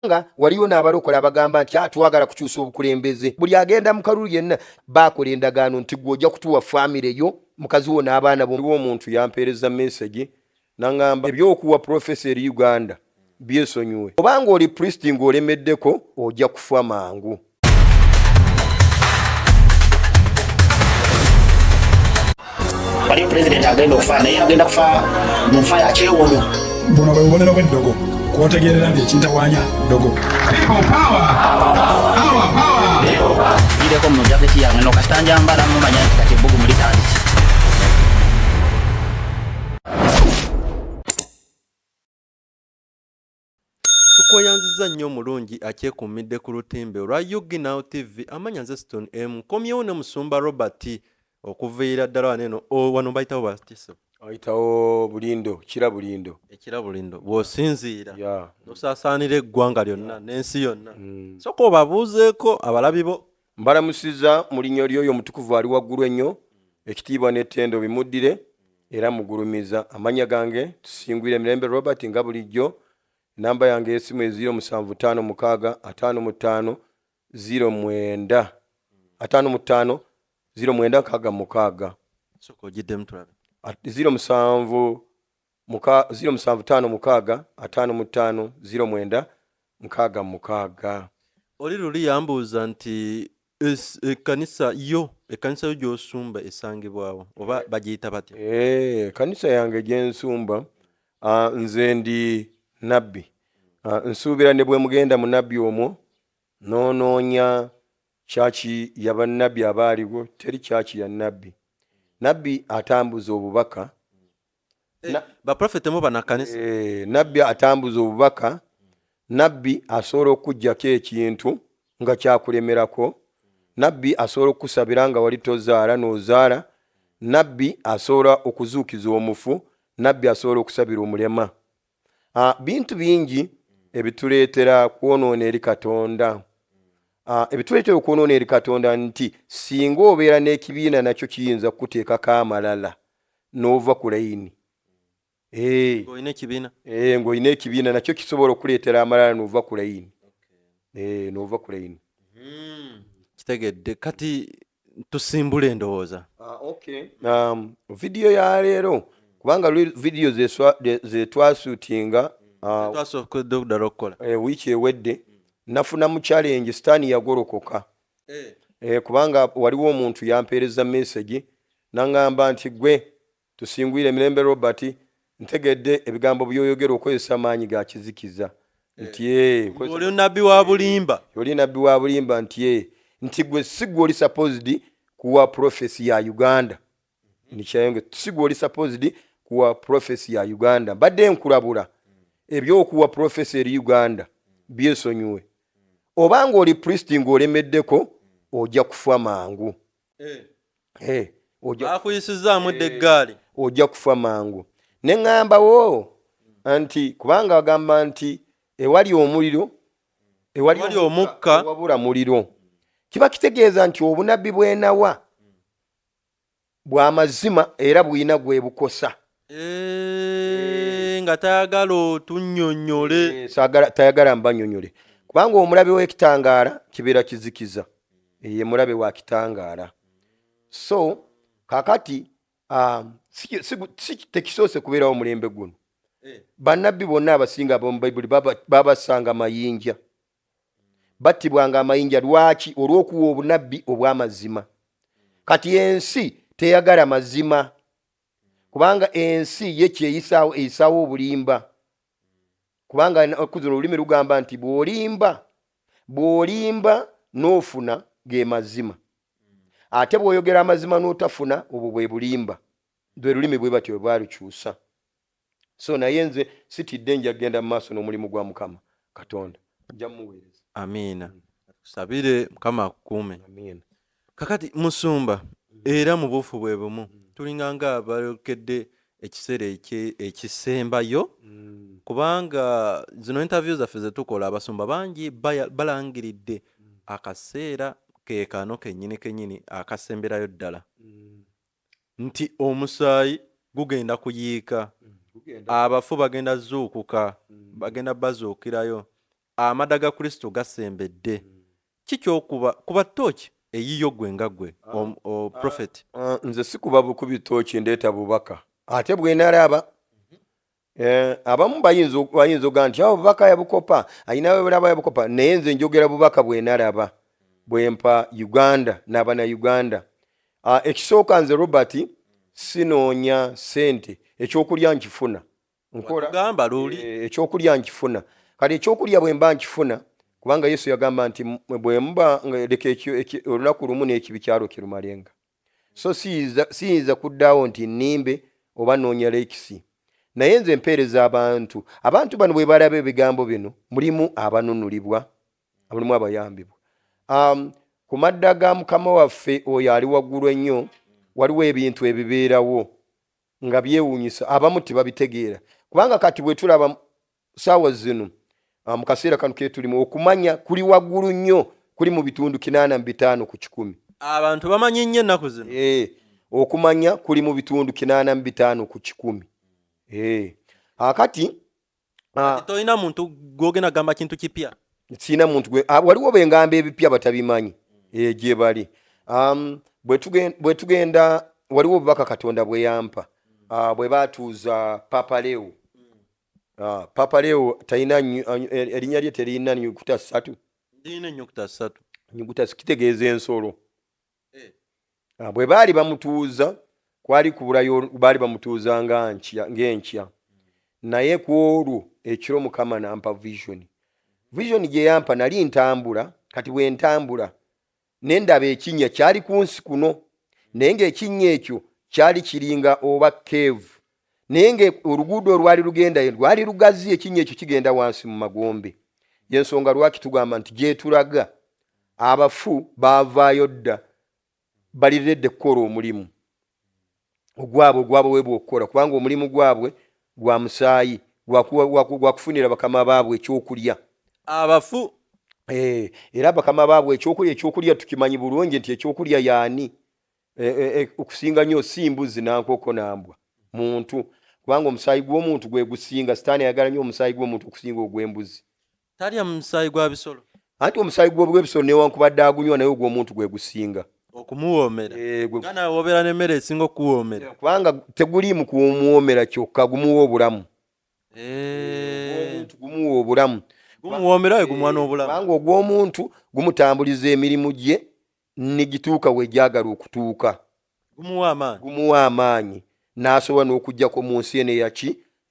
nga waliyo n'abalokola bagamba nti twagala kukyusa obukulembeze. Buli agenda mu kalulu yenna baakola endagaano nti gwe ojja kutuwa famire yo mukazi wo n'abaana bo. Waliwo omuntu yampeereza message n'angamba ebyokuwa profesa eri Uganda byesonyiwe. Obanga oli priest ng'olemeddeko ojja kufa mangu. Waliyo president agenda okufa naye agenda kufa mu nfa ya kyewuunyo. Buno bwe bubonero bw'eddogo kwotegerera nti ekintawanya ddogo. Gireko mu jaketi yange no kasita njambala mumanya nti kati ebbugu mulitandise. Tukweyanziza nnyo mulungi akyekuumidde ku lutimbe olwa Yugi Now TV amanya nze Stone M. Komyewo ne Musumba Robert okuviira ddala waneeno wano bayitawo batiso. Ayitawo Bulindo, Kira Bulindo. Ekira Bulindo bw'osinziira Yeah. nosaasaanira eggwanga lyonna n'ensi yonna. Sooka obabuuzeeko abalabi bo. Mbalamusiza mu linnyo ly'oyo omutukuvu ali waggulu ennyo, ekitiibwa n'ettendo bimuddire era mugulumiza. Amanya gange Tusingwire Mirembe Robert nga bulijjo. Namba yange y'essimu 07565509 5509 Sooka ogiddemu tulabe. 075509 Oli luli yambuuza nti ekkanisa yo gy'osumba esangibwawo oba bagiyita batya? Kanisa yange gyensumba nze ndi nabbi. Nsuubira ne bwe mugenda mu nabbi omwo noonoonya kyaki yabannabbi abaaliwo, teri kyaki ya nabbi. Nabbi atambuza obubaka. Baprofete mu banakanisa. Nabbi atambuza obubaka. Nabbi asobola okuggyako ekintu nga kyakulemerako. Nabbi asobola okusabira nga wali tozaala n'ozaala. Nabbi asobola okuzuukiza omufu. Nabbi asobola okusabira omulema. Bintu bingi ebituleetera kwonoona eri Katonda. Ebituleetera okwonoona eri Katonda nti singa obeera n'ekibiina nakyo kiyinza kukuteekako amalala n'ova ku layini. Ng'olina ekibiina? Ng'olina ekibiina nakyo kisobola okuleetera amalala n'ova ku layini. N'ova ku layini. Kitegedde. Kati tusimbule endowooza. Vidiyo ya leero kubanga vidiyo ze twasuutinga twasookedde okuddala okukola wiiki ewedde nafuna mu challenge sitaani yagolokoka. Kubanga waliwo omuntu yampeereza message n'angamba nti gwe Tusingwire Mirembe Robert ntegedde ebigambo byoyogera okozesa maanyi ga kizikiza nti oli nabbi wa bulimba. Oli nabbi wa bulimba nti gwe sigwe oli supposed kuwa prophecy ya Uganda. Nikyayonge sigwe oli supposed kuwa prophecy ya Uganda. Badde nkulabula ebyokuwa prophecy eri Uganda byesonyiwe. Obanga oli priest ng'olemeddeko ojja kufa mangu. Bakuyisizaamu dde eggaali. Ojja kufa mangu. Ne ŋŋambawo nti kubanga agamba nti ewali omuliro ewali omukka wabula muliro. Kiba kitegeeza nti obunabbi bwenawa bwa mazima era buyina gwe bukosa. Nga tayagala otunnyonnyole. Tayagala mbanyonyole. Kubanga omulabe w'ekitangaala kibeera kizikiza. Ye mulabe wa kitangaala. So kakati tekisoose kubeerawo mulembe guno. Bannabbi bonna abasinga ab'omu Bayibuli babasanga mayinja. Battibwanga amayinja lwaki? Olw'okuwa obunabbi obw'amazima. Kati ensi teyagala mazima. Kubanga ensi ye kyeyisaawo eyisaawo obulimba. Kubanga okuzino olulimi lugamba nti bw'olimba n'ofuna ge mazima. Ate bw'oyogera amazima n'otafuna obwo bwe bulimba. Lwe lulimi bwe batyo bwalukyusa. So naye nze sitidde nja kugenda mu maaso n'omulimu gwa Mukama Katonda. Nja muweereza. Amiina. Tusabire Mukama akukuume. Amiina. Kakati Musumba era mu buufu bwe bumu tulinganga abalokedde ekiseera ekisembayo kubanga zino interview zaffe ze tukola abasumba bangi balangiridde akaseera ke kano kennyini akasemberayo ddala nti omusaayi gugenda kuyiika, abafu bagenda zuukuka, bagenda bazuukirayo amada ga Kristo gasembedde kikyokuba kuba tooki eyiyo gwe nga gwe prophet nze sikuba bukubi tooki ndeeta bubaka ate bwe naraba abamu bayinza oga nti awo bubaka yabukopa ayinawe bulaba yabukopa naye nze njogera bubaka bwe naraba bwempa Uganda n'abana Uganda. Ekisooka nze Robert sinoonya sente ekyokulya nkifuna gamba luli ekyokulya nkifuna kati ekyokulya bwe mba nkifuna kubanga Yesu yagamba nti bwe mba leka olunaku lumu n'ekibi kyalo kirumalenga so siyinza kuddaawo nti nimbe oba noonya lekisi naye nze mpeereza abantu bano bwe balaba ebigambo bino mulimu abanunulibwa mulimu abayambibwa. Ku madda ga Mukama waffe oyo ali waggulu ennyo waliwo ebintu ebibeerawo nga byewuunyisa abamu tebabitegeera kubanga kati bwe tulaba ssaawa zino mu kaseera kano ke tulimu okumanya kuli waggulu nnyo kuli mu bitundu 85 ku 100. Abantu bamanyi nnyo ennaku zino okumanya kuli mu bitundu 85 ku 100. Akati tolina muntu gwogenda gamba kintu kipya sina muntu waliwo bengamba ebipya batabimanyi gye bali. Bwe tugenda waliwo obubaka Katonda bwe yampa bwe batuuza Papa Leo. Papa Leo talina erinnya lye terina nnyukuta 3 ndina ennyukuta 3 nnyukuta kitegeeza ensolo. Bwe baali bamutuuza kwali kubulayo baali bamutuuza ng'enkya naye ku olwo ekiro Mukama nampa vision gye yampa nali ntambula kati bwe ntambula nendaba ekinnya kyali ku nsi kuno naye ng'ekinnya ekyo kyali kiringa oba cave naye ng'oluguudo olwali lugendayo lwali lugazi ekinnya ekyo kigenda wansi mu magombe y'ensonga lwaki tugamba nti gye tulaga abafu baavaayo dda baliredde kukola omulimu ogwabwe we bw'okukola kubanga omulimu gwabwe gwa musaayi gwa kufunira bakama baabwe ekyokulya abafu era bakama baabwe ekyokulya tukimanyi bulungi nti ekyokulya yaani okusinga nnyo si mbuzi nankoko nambwa muntu kubanga omusaayi gw'omuntu gwe gusinga sitaani ayagala nnyo omusaayi gw'omuntu okusinga ogw'embuzi talya musaayi gwa bisolo anti omusaayi gw'ebisolo newankubadde agunywa naye ogw'omuntu gwe gusinga okumuwoomera gana wobeera n'emmere esinga okuwoomera kubanga teguliimu kuwoomera kyokka gumuwa obulamu omuntu gumuwa obulamu gumuwoomera gumuwa n'obulamu kubanga ogw'omuntu gumutambuliza emirimu gye negituuka wejagala okutuuka gumuwa amaanyi n'asobola n'okuggyako mu nsi eno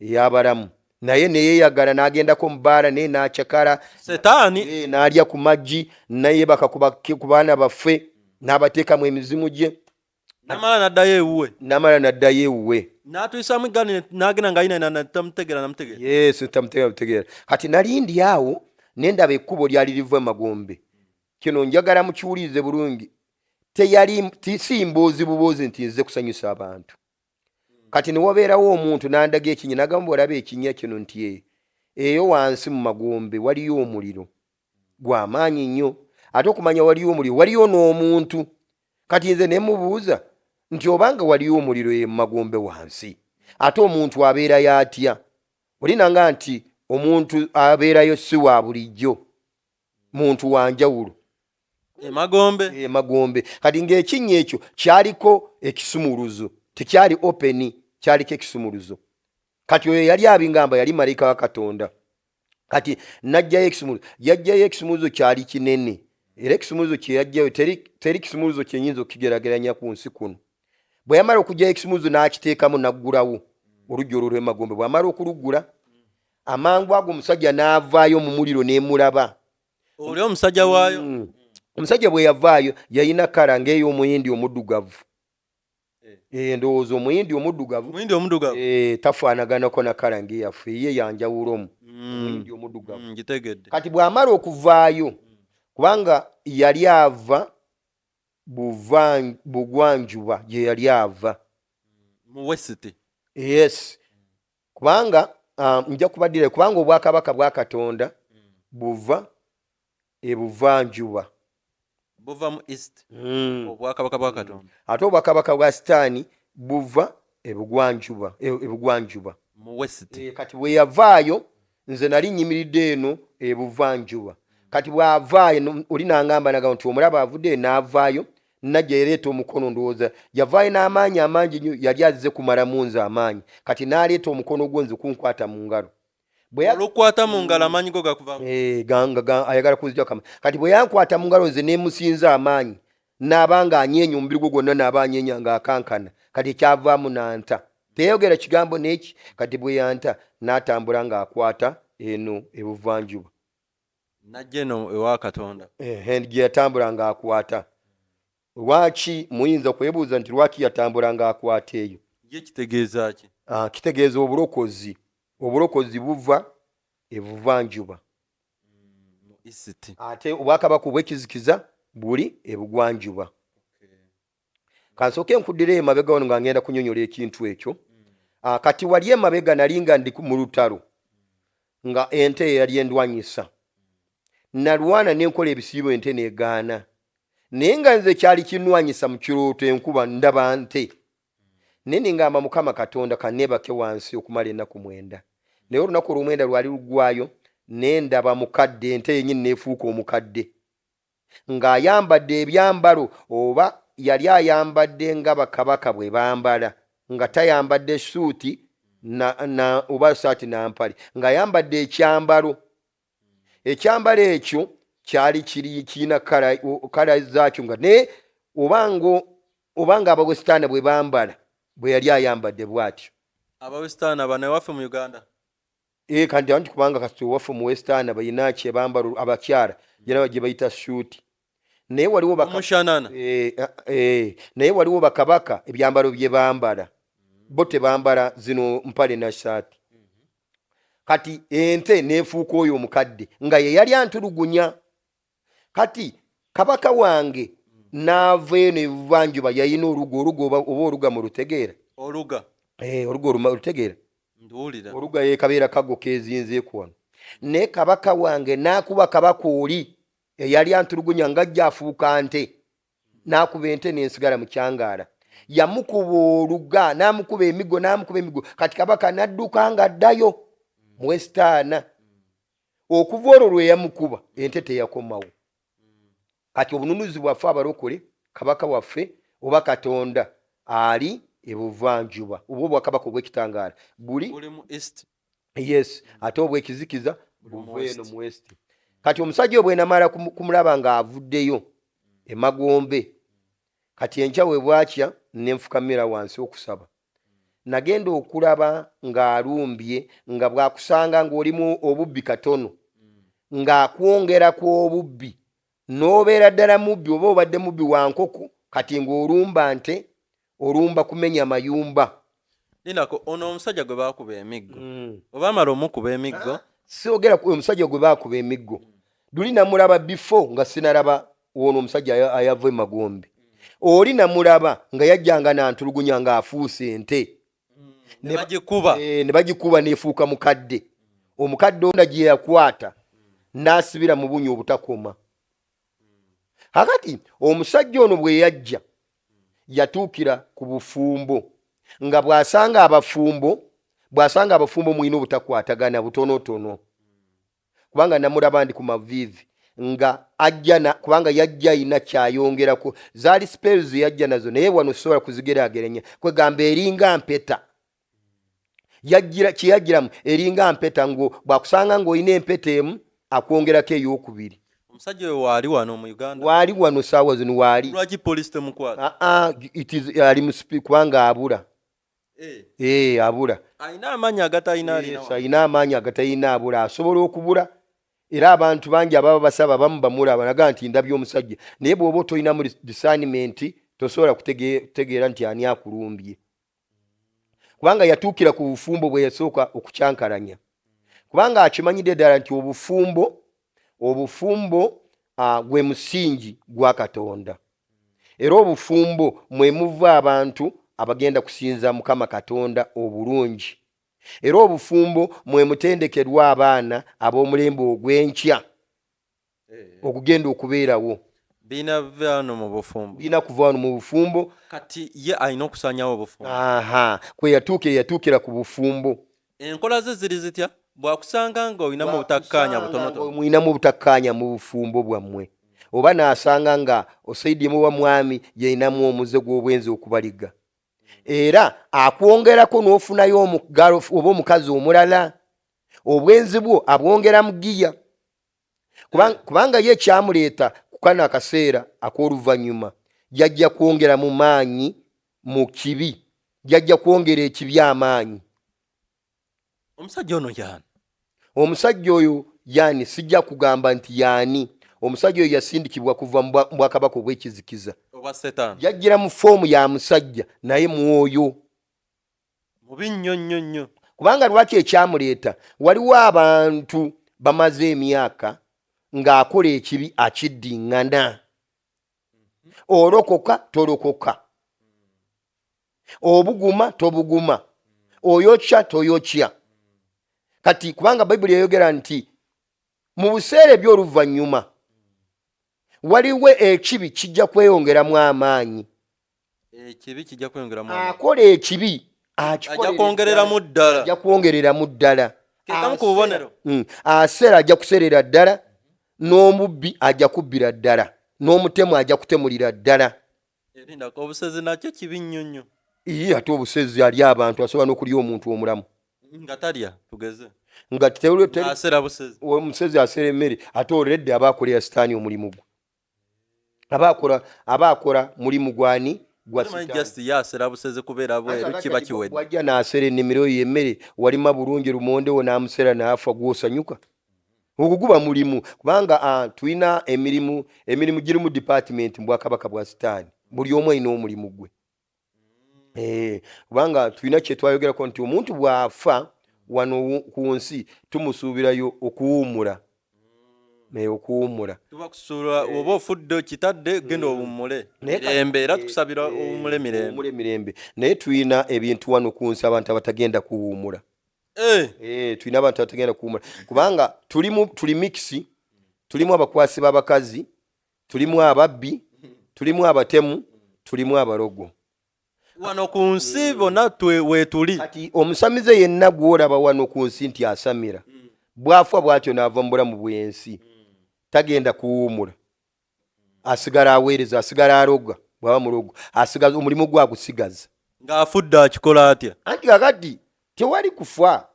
ey'abalamu naye neyeeyagala n'agendako mu bbaala naye n'akyakala setaani n'alya ku maggi nayebaka ku baana baffe n'abateekamu emizimu gye namala n'addayo ewuwe n'atuyisaamu eggaani n'agenda ng'ayina tamutegeera tamutegeera kati nali ndi awo nendaba ekkubo lyali liva Magombe. Kino njagala mukiwulirize bulungi si mboozi buboozi nti nze kusanyusa abantu kati newabeerawo omuntu n'andaga ekinnya nagamba olaba ekinnya kino nti eyo wansi mu Magombe waliyo omuliro gw'amaanyi nnyo ate okumanya waliyo omuliro waliyo n'omuntu kati nze ne mubuuza nti obanga waliyo omuliro mu Magombe wansi ate omuntu abeerayo atya olinanga nti omuntu abeerayo si wa bulijjo muntu wanjawulo Magombe kati ng'ekinnya ekyo kyaliko ekisumuluzo tekyali open kyaliko ekisumuluzo kati oyo yali abingamba yali malayika wa Katonda kati yajjayo ekisumuluzo kyali kinene era ekisumuluzo kye yajjayo teri kisumuluzo kyenyinza okukigerageranya ku nsi kuno bwe yamala okujjayo ekisumuluzo n'akiteekamu n'aggulawo olujja olwo lw'Emagombe bw'amala okuluggula amangu ago omusajja n'avaayo mu muliro n'emulaba oli omusajja waayo omusajja bwe yavaayo yalina kala ng'ey'omuyindi omuddugavu ndowooza omuyindi omuddugavu tafaanaganako na kala ng'eyaffe ye yanjawulomu omuyindi omuddugavu kati bw'amala okuvaayo kubanga yali ava bugwanjuba gye yali ava mu west yes kubanga nja kubaddira kubanga obwakabaka bwa Katonda buva ebuvanjuba buva mu east obwakabaka bwa Katonda ate obwakabaka bwa Sitaani buva ebugwanjuba mu west kati bwe yavaayo nze nali nyimiridde eno ebuvanjuba kati bw'avaayo oli n'angamba naga nti omulaba avudde n'avaayo najja yaleeta omukono ndowooza yavaayo n'amaanyi amangi nnyo yali azze kumalamu nze amaanyi kati n'aleeta omukono gwo nze kunkwata mu ngalo olukwata mu ngalo amaanyi go gakuva ayagala kunzija kama kati bwe yankwata mu ngalo nze neemusinza amaanyi n'abanga anyeenya omubiri gwo gwonna n'aba anyeenya ng'akankana kati ekyavaamu n'anta teyogera kigambo n'eki kati bwe yanta n'atambula ng'akwata eno ebuvanjuba najja eno ewa Katonda gye yatambula ng'akwata lwaki muyinza kwebuuza nti lwaki yatambula ng'akwata eyo ye kitegeeza ki kitegeeza obulokozi buva ebuvanjuba ate obwakabaka obw'ekizikiza buli ebugwanjuba kansooke enkuddira emabega wano nga ngenda kunyonyola ekintu ekyo kati wali emabega nali nga ndi mu lutalo nga ente yali endwanyisa nalwana nenkola ebisiibo ente negaana naye nga nze kyali kinwanyisa mu kirooto enkuba ndaba nte naye ningamba Mukama Katonda kanneebake wansi okumala ennaku 9 naye olunaku olw'omwenda lwali luggwayo nendaba mukadde ente yennyini neefuuka omukadde ng'ayambadde ebyambalo oba yali ayambadde nga bakabaka bwe bambala nga tayambadde suuti oba saati nampale ng'ayambadde ekyambalo ekyo kyali kirina kala zaakyo nga naye obanga abawesitaana bwe bambala bwe yali ayambadde bw'atyo abawesitaana bano ewaffe mu Uganda kandi anti kubanga kasita ewaffe mu wesitaana balina kyebambalo abakyala gye bayita suuti naye waliwo bakabaka ebyambalo bye bambala bo tebambala zino mpale na saati kati ente neefuuka oyo omukadde nga ye yali antulugunya kati kabaka wange n'ava eno ebuvanjuba yayina oluga oba oluga mu lutegeera oluga olutegeera oluga yekabeera kago kezinzeeku wano naye kabaka wange n'akuba kabaka oli eyali antulugunya ng'ajja afuuka nte n'akuba ente n'ensigala mu kyangaala yamukuba oluga n'amukuba emiggo kati kabaka n'adduka ng'addayo mu wesitaana okuva olwo lwe yamukuba ente teyakomawo kati obununuzi bwaffe abalokole kabaka waffe oba Katonda ali ebuvanjuba oba obwakabaka obw'ekitangaala buli mu east yes ate obw'ekizikiza buva eno mu west kati omusajja bwe namala kumulaba ng'avuddeyo emagombe kati enkya we bwakya nenfukamira wansi okusaba nagenda okulaba ng'alumbye nga bw'akusanga ng'olimu obubbi katono ng'akwongerako obubbi n'obeera ddala mubbi oba obadde mubbi wa nkoko kati ng'olumba nte olumba kumenya mayumba linako ono omusajja gwe baakuba emiggo oba amala omukuba emiggo siogera ku omusajja gwe baakuba emiggo luli namulaba before nga sinalaba ono omusajja ayava emagombe oli namulaba nga yajjanga nantulugunya ng'afuuse ente ne bagikuba neefuuka mukadde omukadde ona gye yakwata n'asibira mu bunnya obutakoma kakati omusajja ono bwe yajja yatuukira ku bufumbo nga bw'asanga abafumbo mulina obutakwatagana butonotono kubanga namulaba ndi ku maviivi nga kubanga yajja ayina kyayongerako zaali spells yajja nazo naye wano sobola kuzigeraageranya kwegamba eringa mpeta kyeyagiramu eringa mpeta bwakusanga ng'olina empeta emu akwongerako ey'okubiri omusajja we waali wano mu Uganda waali wano saawa zino waali lwaki poliisi temukwata ali kubanga abula abula alina amaanyi agatayina alina amaanyi agatayina abula asobola okubula era abantu bangi ababa basaba abamu bamulaba naga nti ndabye omusajja naye bw'oba tolinamu discernment tosobola kutegeera nti ani akulumbye kubanga yatuukira ku bufumbo bwe yasooka okukyankalanya kubanga akimanyidde ddala nti obufumbo gwe musingi gwa Katonda era obufumbo mwe muva abantu abagenda kusinza Mukama Katonda obulungi era obufumbo mwe mutendekerwa abaana ab'omulembe ogw'enkya okugenda okubeerawo bina kuva wano mu bufumbo kati ye alina okusanyawo obufumbo kwe yatuukira ku bufumbo enkola ze ziri zitya bwakusanga nga olinamu obutakkaanya butonotono mwinamu obutakkaanya mu bufumbo bwammwe oba n'asanga nga osaidimu wa mwami yalinamu omuze gw'obwenzi okubaliga era akwongerako n'ofunayo omugalo oba omukazi omulala obwenzi bwo abwongera mu giya kubanga ye ekyamuleeta kukana akaseera ak'oluvannyuma jajja kwongera mu maanyi mu kibi jajja kwongera ekibi amaanyi. Omusajja ono yaani? Omusajja oyo yaani sijja kugamba nti yaani. Omusajja oyo yasindikibwa kuva mu bwakabaka obw'ekizikiza. Obwa Setaani. Yajjira mu foomu ya musajja naye mwoyo. Mubi nnyo nnyo nnyo. Kubanga lwaki ekyamuleeta waliwo abantu bamaze emyaka ng'akola ekibi akiddiŋŋana. Olokoka tolokoka. Obuguma tobuguma. Oyokya toyokya. Kati kubanga Bayibuli eyogera nti mu buseera eby'oluvannyuma waliwo ekibi kijja kweyongeramu amaanyi. Ekibi kijja kweyongeramu amaanyi. Akola ekibi ajja kwongereramu ddala. Ajja kwongereramu ddala. Kekamu ku bubonero. Aseera ajja kuserera ddala, n'omubbi ajja kubbira ddala, n'omutemu ajja kutemulira ddala. Erindako obusezi nakyo kibi nnyo nnyo. Ate obusezi ali abantu asobola n'okulya omuntu omulamu. Nga talya tugeze. Nga asera busezi. Omusezi asera emmere ate olredde aba akolera Sitaani omulimu gwe. Aba akola mulimu gwani gwa Sitaani. Just yasera busezi kubeera bweru kiba kiwedde. Wajja n'asera ennimiro yo emmere walima bulungi lumondewo n'amusera n'afa gw'osanyuka. Ogwo guba mulimu kubanga tulina emirimu giri mu department mu Bwakabaka bwa Sitaani. Buli omu alina omulimu gwe. Kubanga tulina kye twayogerako nti omuntu bw'afa wano ku nsi tumusuubirayo okuwummula. Okuwummula. Tuba kusuula oba ofudde kitadde genda owummule. Mirembe era tukusabira owummule mirembe. Naye tulina ebintu wano ku nsi abantu abatagenda kuwummula. Tulina abantu abatagenda kuwummula. Kubanga tuli mixi, tulimu abakwasi b'abakazi, tulimu ababbi, tulimu abatemu, tulimu abalogo. Wano ku nsi bonna weetuli. Kati omusamize yenna gw'olaba wano ku nsi nti asamira. Bw'afa bw'atyo n'ava mu bulamu bw'ensi. Tagenda kuwummula. Asigala aweereza, asigala aloga, bw'aba mulogo. Asigaza omulimu gwe agusigaza. Ng'afudde akikola atya? Anti kakati tewali kufa.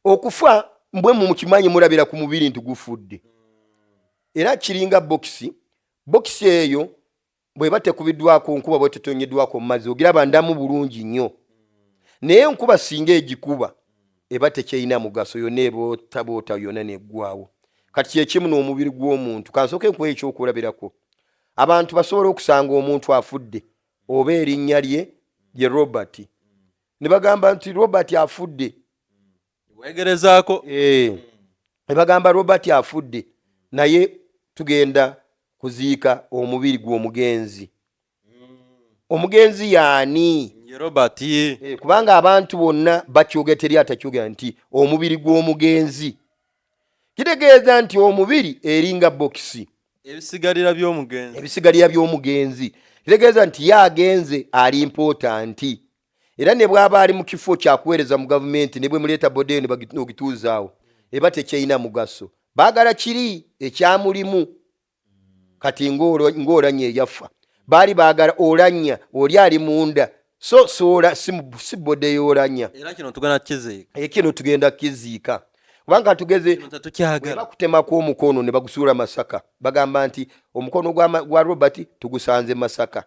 Okufa mbwe mukimanyi mulabira ku mubiri nti gufudde. Era kiringa bokisi. Bokisi eyo bw'eba tekubiddwako nkuba bwe tetonyeddwako mu mazzi ogiraba ndamu bulungi nnyo. Naye enkuba singa egikuba eba tekyalina mugaso yonna eboota yonna neggwawo. Kati kyekimu n'omubiri gw'omuntu. Kansooke nkuwa ekyokulabirako. Abantu basobola okusanga omuntu afudde oba erinnya lye ye Robert. Ne bagamba nti Robert afudde. Wegerezaako. Ne bagamba Robert afudde naye tugenda kuziika omubiri gw'omugenzi. Omugenzi yaani? Ye Robert. Kubanga abantu bonna bakyogera teri atakyogera nti omubiri gw'omugenzi. Kitegeeza nti omubiri eringa bokisi. Ebisigalira by'omugenzi. Kitegeeza nti ye agenze ali important. Era ne bw'aba ali mu kifo kya kuweereza mu gavumenti ne bwe muleeta bodeni bagituuzaawo eba tekyalina mugaso. Baagala kiri ekyamulimu. Kati ng'olanya eyafa. Baali baagala olanya oli ali munda. So si bode y'olanya. Era kino tugenda kiziika. Kino tugenda kiziika. Kubanga tugeze bakutemako omukono ne bagusuula Masaka. Bagamba nti omukono gwa Robert tugusanze Masaka.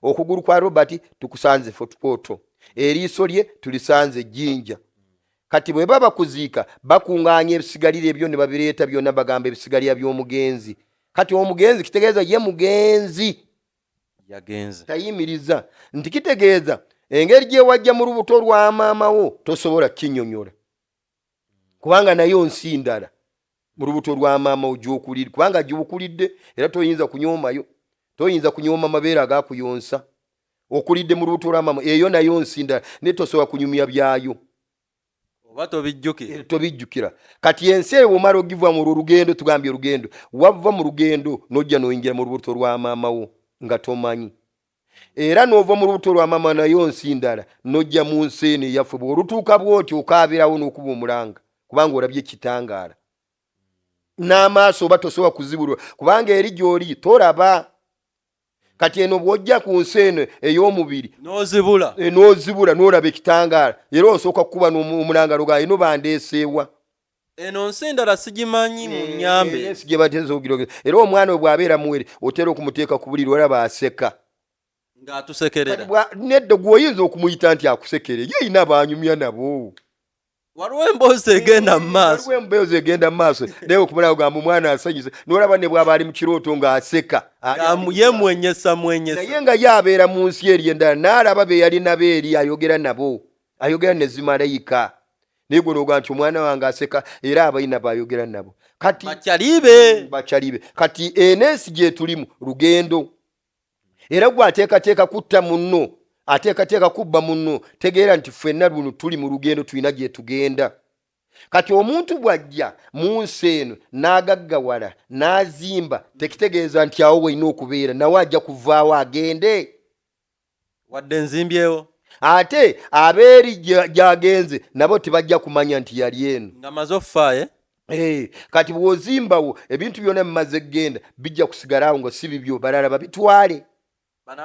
Okugulu kwa Robert tukusanze Fort Portal. Eriiso lye tulisanze Jinja. Kati bwe baba kuziika bakungaanya ebisigalire ebyo ne babireeta byonna bagamba ebisigalira by'omugenzi. Kati omugenzi kitegeeza ye mugenzi. Yagenze. Tayimiriza. Nti kitegeeza engeri gye wajja mu lubuto lwa maamawo tosobola kinnyonnyola. Kubanga nayo nsi ndala mu lubuto lwa maamawo gy'okulidde. Kubanga gy'okulidde era toyinza kunyoomayo. Toyinza kunyooma mabeere agakuyonsa. Okulidde mu lubuto lwa maamawo eyo nayo nsi ndala ne tosobola kunyumya byayo. Oba tobijjukira. Tobijjukira. Kati ensi eyo bw'omala ogiva mu lugendo tugambye olugendo. Wava mu lugendo n'ojja n'oyingira mu lubuto lwa maamawo nga tomanyi. era n'ova mu lubuto lwa mama nayo nsi ndala nojja mu nsi eno eyaffe bw'olutuuka bw'oti okaabirawo n'okuba omulanga kubanga olabye ekitangaala n'amaaso oba tosobola kuzibulwa kubanga eri gy'oli toraba kati eno bw'ojja ku nsi eno ey'omubiri n'ozibula n'olaba ekitangaala era osooka kukuba n'omulangalo gwayo eno bandeeseewa eno nsi ndala sigimanyi mu nnyambe era omwana we bw'abeera muwere otera okumuteeka ku buliri olaba aseka ng'atusekerera nedda gw'oyinza okumuyita nti akusekere ye ayina abanyumya nabo waliwo emboozi egenda mu maaso naye okumala ogamba omwana asanyuse n'olaba ne bw'aba ali mu kirooto ng'aseka yemwenyesa naye nga ye abeera mu nsi eri endala n'alaba be yali nabo eri ayogera nabo ayogera ne zimalayika naye gwe n'ogamba nti omwana wange aseka era abalina bayogera nabo kati bakyalibe kati enensi gye tulimu lugendo era gwe ateekateeka kutta munno ateekateeka kubba munno tegeera nti ffenna luno tuli mu lugendo tulina gye tugenda kati omuntu bw'ajja mu nsi eno n'agaggawala n'azimba tekitegeeza nti awo weina okubeera nawe ajja kuvaawo agende wadde nzimbyewo ate abeeri gy'agenze nabo tebajja kumanya nti yali eno nga maze okufaaye kati bw'ozimbawo ebintu byonna bimaze kgenda bijja kusigalawo nga si bibyo balala babitwale bano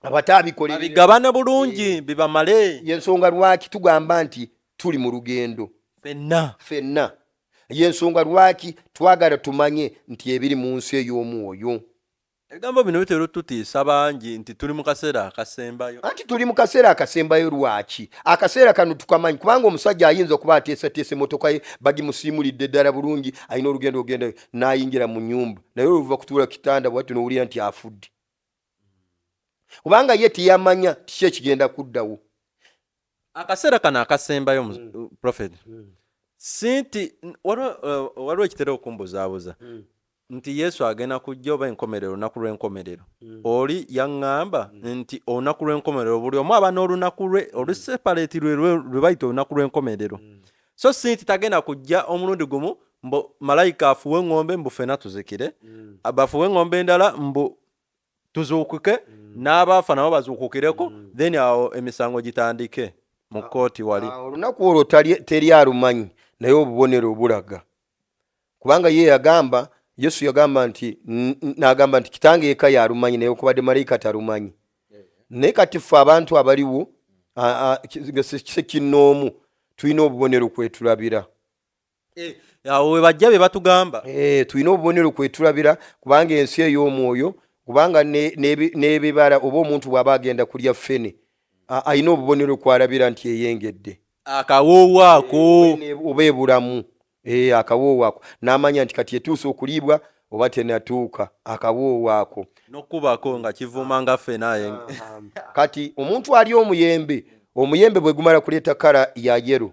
abataabikolera babigabane bulungi bibamale yensonga lwaki tugamba nti tuli mu lugendo ffenna yensonga lwaki twagala tumanye nti ebiri mu nsi ey'omwoyo ebigambo bino bitera tutiisa bangi nti tuli mu kaseera akasembayo anti tuli mu kaseera akasembayo lwaki akaseera kano tukamanyi kubanga omusajja ayinza okuba ateesateesa emmotoka ye bagimusiimulidde ddala bulungi alina olugendo ogenda n'ayingira mu nnyumba naye oluva kutuula kitanda bwati n'owulira nti afudde kubanga ye teyamanya kiki ekigenda kuddawo akaseera kano akasembayo prophet sinti waliwo ekitera okumbuzaabuza nti Yesu agenda kujja oba enkomerero olunaku lw'enkomerero oli yaŋŋamba nti olunaku lw'enkomerero buli omu aba n'olunaku lwe oluseparate lwe bayita olunaku lw'enkomerero so sinti tagenda kujja omulundi gumu mbu malayika afuwe eŋŋombe mbu ffenna tuzikire bafuwe eŋŋombe endala mbu tuzuukuke n'abaafa nabo bazuukukireko then awo emisango gitandike mu kkooti wali olunaku olwo teri alumanyi naye obubonero obulaga kubanga ye yagamba Yesu yagamba nti n'agamba nti kitange eka yalumanyi naye okubadde malayika talumanyi naye kati ffe abantu abaliwo kinnoomu tulina obubonero kwetulabira awo we bajja be batugamba tulina obubonero kwetulabira kubanga ensi ey'omwoyo kubanga n'ebibala oba omuntu bw'aba agenda kulya ffene alina obubonero kwalabira nti eyengedde akawoowo ako oba ebulamu akawoowo ako n'amanya nti kati etuusa okuliibwa oba tenatuuka akawoowo ako n'okubako nga kivuma nga ffene kati omuntu ali omuyembe bwe gumala kuleeta kala ya yero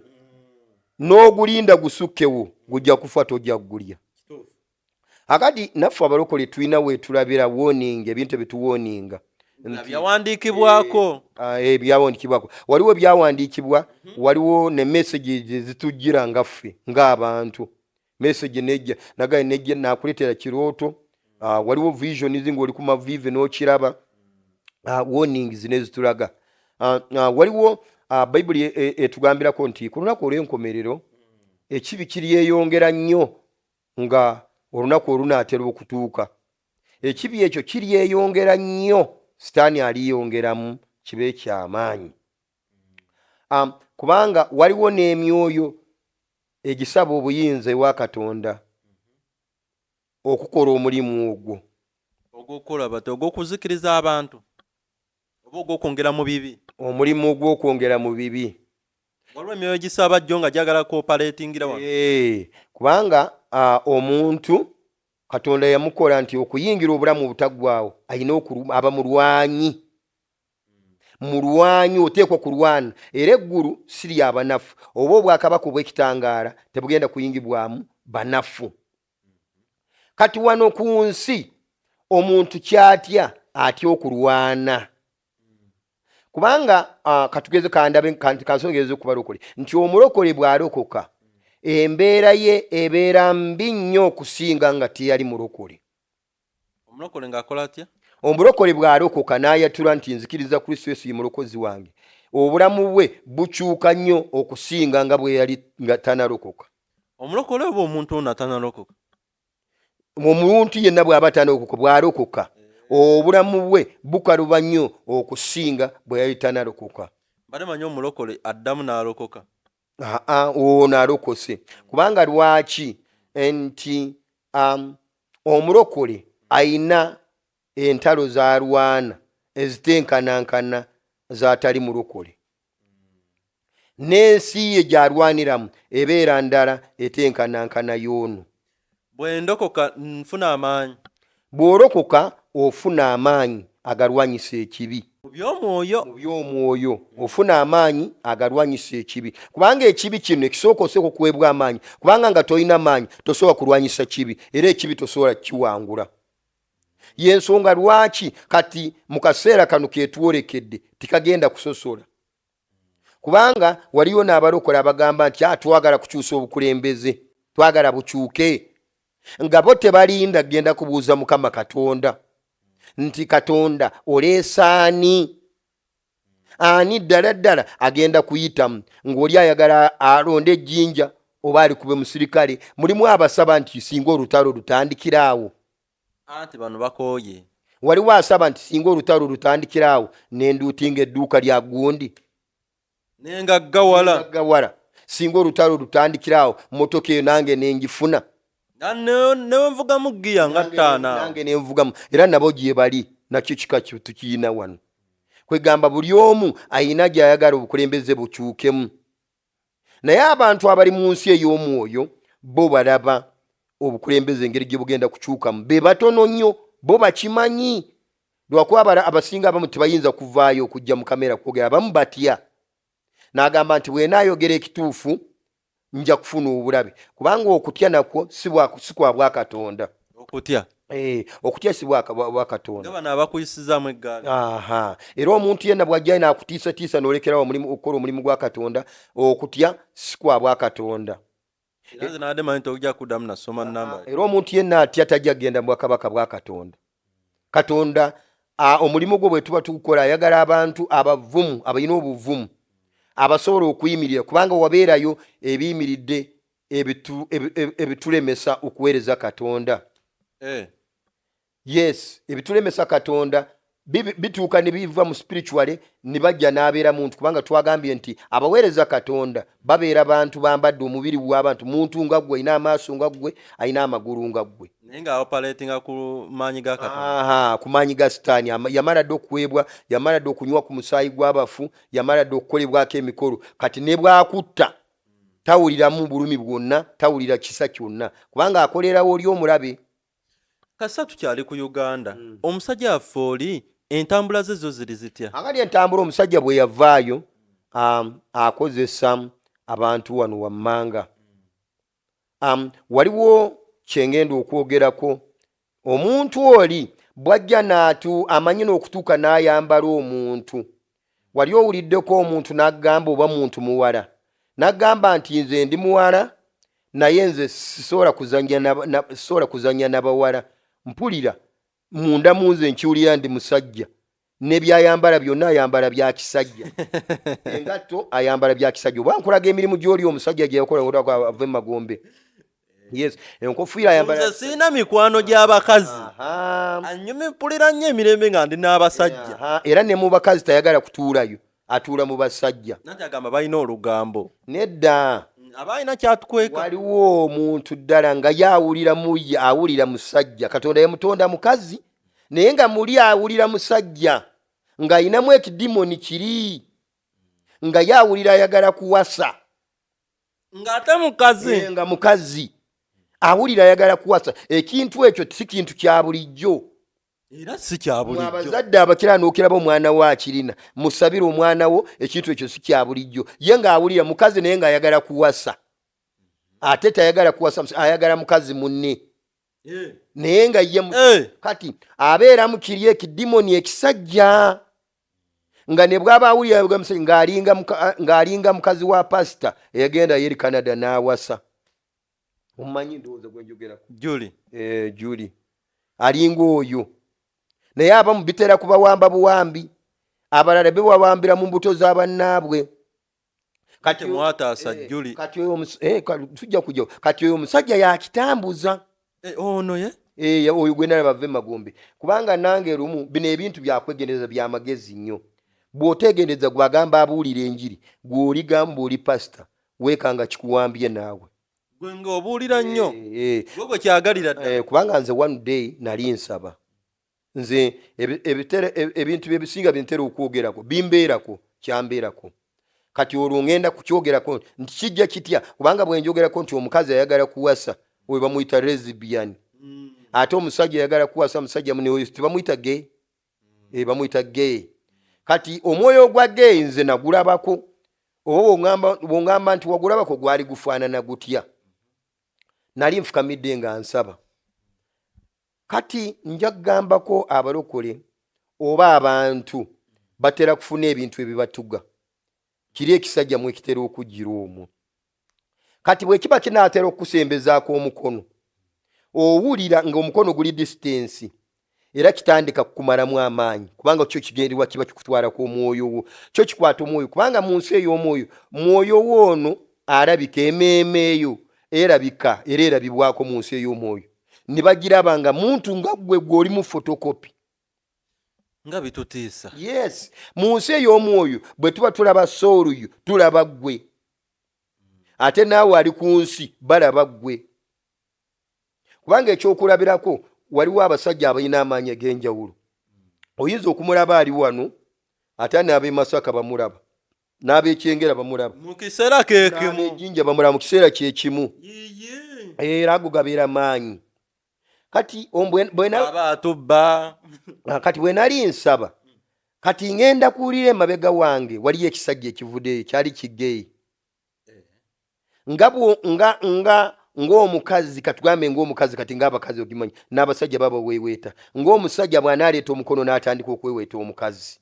n'ogulinda gusukkewo gujja kufa tojja kugulya akati naffe abalokole tulina weetulabira warning ebintu ebituwoninga byawandiikibwako byawandiikibwako waliwo ebyawandiikibwa waliwo ne message zitujjira nga ffe ng'abantu message nejja nagaye nejja nakuleetera kirooto waliwo visions ng'oli ku mavive n'okiraba warnings nezitulaga waliwo bayibuli etugambirako nti ku lunaku olw'enkomerero ekibi kiryeyongera nnyo nga olunaku olunaatera okutuuka ekibi ekyo kiryeyongera nnyo sitaani aliyongeramu kibe ekyamaanyi kubanga waliwo n'emyoyo egisaba obuyinza ewa Katonda okukola omulimu ogwo ogw'okukola bati ogw'okuzikiriza abantu oba ogw'okwongera mu bibi omulimu ogw'okwongera mu bibi waliwo emyoyo gisaba jjo nga gyagala koopaleetingira wano kubanga omuntu Katonda yamukola nti okuyingira obulamu obutaggwaawo alina aba mulwanyi oteekwa kulwana era eggulu si ly'abanafu oba obwakabaka obw'ekitangaala tebugenda kuyingibwamu banafu kati wano ku nsi omuntu kyatya atya okulwana kubanga katugeze kansongereze ku balokole nti omulokole bw'alokoka embeera ye ebeera mbi nnyo okusinga nga teyali mulokole omulokole ng'akola atya omulokole bw'alokoka n'ayatula nti nzikiriza Kristo Yesu ye mulokozi wange, obulamu bwe bukyuka nnyo okusinga nga bwe yali nga tanalokoka. Omulokole oba omuntu ono atanalokoka? Omuntu yenna bw'aba tanalokoka, bw'alokoka obulamu bwe bukaluba nnyo okusinga bwe yali tanalokoka. Bale manyi omulokole addamu n'alokoka? Ono alokose. Kubanga lwaki? Nti omulokole ayina entalo z'alwana ezitenkanankana z'atali mulokole. N'ensi ye gy'alwaniramu ebeera ndala etenkanankana y'ono. Bwe ndokoka nfuna amaanyi. Bw'olokoka ofuna amaanyi agalwanyisa ekibi. Mu by'omwoyo ofuna amaanyi agalwanyisa ekibi. Kubanga ekibi kino ekisookoseko kuweebwa amaanyi. Kubanga nga tolina maanyi tosobola kulwanyisa kibi, era ekibi tosobola kiwangula. Yensonga lwaki kati mu kaseera kano ketwolekedde tikagenda kusosola. Kubanga waliyo n'abalokola abagamba nti twagala kukyusa obukulembeze, twagala bukyuke. Nga bo tebalinda genda kubuuza Mukama Katonda nti Katonda oleesa ani ddala ddala agenda kuyitamu, ng'oli ayagala alonde ejjinja oba alikube musirikale. Mulimu abasaba nti singa olutalo lutandikiraawo. Anti bano bakooye. Waliwo asaba nti singa olutalo lutandikiraawo nenduutinga edduuka lya gundi nenga gawala. Singa olutalo lutandikiraawo motoka eyo nange nengifuna. Newenvugamu giya nga ttaana. Nange nenvugamu. Era nabo gye bali nakyo kika tukiyina wano. Kwegamba buli omu ayina gy'ayagala obukulembeze bukyukemu. Naye abantu abali mu nsi ey'omwoyo bo balaba obukulembeze engeri gye bugenda kukyukamu. Be batono nnyo, bo bakimanyi. Lwakuba abasinga abamu tebayinza kuvaayo okujja mu kamera kwogera, abamu batya. N'agamba nti bwe naayogera ekituufu nja kufuna obulabe. Kubanga okutya nakwo si kwa bwa Katonda. Okutya si bwa Katonda. Nga bano abakuyisizaamu eggaali. Era omuntu yenna bw'ajja n'akutiisatiisa n'olekerawo okukola omulimu gwa Katonda, okutya si kwa bwa Katonda. Era omuntu yenna atya tajja kugenda mu bwakabaka bwa Katonda. Katonda omulimu gwe bwe tuba tugukola ayagala abantu abavumu, abalina obuvumu, abasobola okuyimirira, kubanga wabeerayo ebiyimiridde ebitulemesa okuweereza Katonda. Yes, ebitulemesa Katonda bituuka ne biva mu spirituale ne bajja n'abeera muntu, kubanga twagambye nti abaweereza Katonda babeera bantu bambadde omubiri gw'abantu, muntu nga ggwe, ayina amaaso nga ggwe, ayina amagulu nga ggwe. Naye nga operatinga ku maanyi ga Katonda. Ku maanyi ga Sitaani. Yamala dde okuweebwa, yamala dde okunywa ku musaayi gw'abafu, yamala dde okukolebwako emikolo. Kati ne bw'akutta tawuliramu bulumi bwonna, tawulira kisa kyonna, kubanga akolerawo oli omulabe. Kasa tukyali ku Uganda. Omusajja affe oli entambula ze zo ziri zitya? Akali entambula omusajja bwe yavaayo akozesa abantu wano wammanga. Waliwo kyengenda okwogerako. Omuntu oli bwajja amanyi n'okutuuka n'ayambala omuntu. Wali owuliddeko omuntu n'agamba oba muntu muwala. N'agamba nti nze ndi muwala naye nze sisobola kuzannya n'abawala. Mpulira munda munze nkiwulira ndi musajja. Ne byayambala byonna ayambala bya kisajja. Engatto ayambala bya kisajja. Oba nkulaga emirimu gy'oli omusajja gye yakola ng'otaka ave Magombe. Yes, enkofiira ayambala. Nze sina mikwano gy'abakazi. Anyuma mpulira nnyo emirembe nga ndi n'abasajja. Era ne mu bakazi tayagala kutuulayo, atuula mu basajja. Nanti agamba balina olugambo. Nedda. Abalina kyatukweka. Waliwo omuntu ddala nga awulira musajja. Katonda yamutonda mukazi naye nga muli awulira musajja nga ayinamu ekidimoni kiri, nga yawulira ayagala kuwasa. Ng'ate mukazi. Nga mukazi awulira ayagala kuwasa. Ekintu ekyo si kintu kya bulijjo. Era si kya bulijjo. Abazadde abakira n'okiraba omwana wo akirina, musabire omwana wo, ekintu ekyo si kya bulijjo. Ye ng'awulira mukazi naye ng'ayagala kuwasa. Ate tayagala kuwasa, ayagala mukazi munne. Naye nga ye kati abeera mu kiri ekidimoni ekisajja. Nga ne bw'aba awulira ng'alinga mukazi wa pasita eyagenda yeri Canada n'awasa. Omumanyi ndowooza gwe njogerako. Julie. Julie. Alinga oyo. naye abamu bitera kubawamba buwambi, abalala bewawambira mu mbuto z'abannaabwe. kati mwataasa Juli kati oyo omusajja yakitambuza ono ye oyo gwe nalaba bave Magombe, kubanga nange lumu bino ebintu byakwegendereza byamagezi nnyo. Bw'otegendereza gwagamba abuulira enjiri gw'oligamba oli pasita weekanga kikuwambye naawe gwe ng'obuulira nnyo gwe kyagalira ddala. Kubanga nze one day nali nsaba nze ebintu byebisinga byentera okwogerako bimbeerako kyambeerako. Kati olwo ngenda kukyogerako nti kijja kitya, kubanga bwe njogerako nti omukazi ayagala kuwasa we bamuyita lesbian, ate omusajja ayagala kuwasa musajja muneoyo tebamuyita gay, bamuyita gay. Kati omwoyo gwa gay nze nagulabako, oba bw'ongamba nti wagulabako gwali gufaanana gutya. Nali nfukamidde nga nsaba. Kati nja kugambako abalokole oba abantu batera kufuna ebintu ebibatuga, kiri ekisajja mwe kitera okujjira omwo. Kati bwe kiba kinaatera okusembezaako omukono, owulira ng'omukono guli distance, era kitandika kukumalamu amaanyi, kubanga kyo kigenderwa kiba kikutwalako omwoyo wo, kyo kikwata omwoyo, kubanga mu nsi ey'omwoyo mwoyo woono alabika emmeeme eyo erabika era erabibwako mu nsi ey'omwoyo, ne bagiraba nga muntu nga gwe gw'oli mu fotokopi nga bitutiisa. Yes, mu nsi ey'omwoyo bwe tuba tulaba sooluyo tulaba gwe, ate naawe ali ku nsi balaba gwe. Kubanga ekyokulabirako waliwo abasajja abalina amaanyi ag'enjawulo. Oyinza okumulaba ali wano ate n'ab'e Masaka bamulaba, n'ab'ekyengera bamulaba, mu kiseera kekimu, n'ab'ejjinja bamulaba mu kiseera kyekimu, era ago gabeera maanyi. Kati abatubba kati bwe nali nsaba, kati ngenda kuwulira emabega wange waliyo ekisajja ekivuddeyo kyali kigeyi ng'omukazi, katugambe ng'omukazi, kati ng'abakazi ogimanyi n'abasajja baba weeweeta, ng'omusajja bw'anaaleeta omukono n'atandika okweweeta omukazi,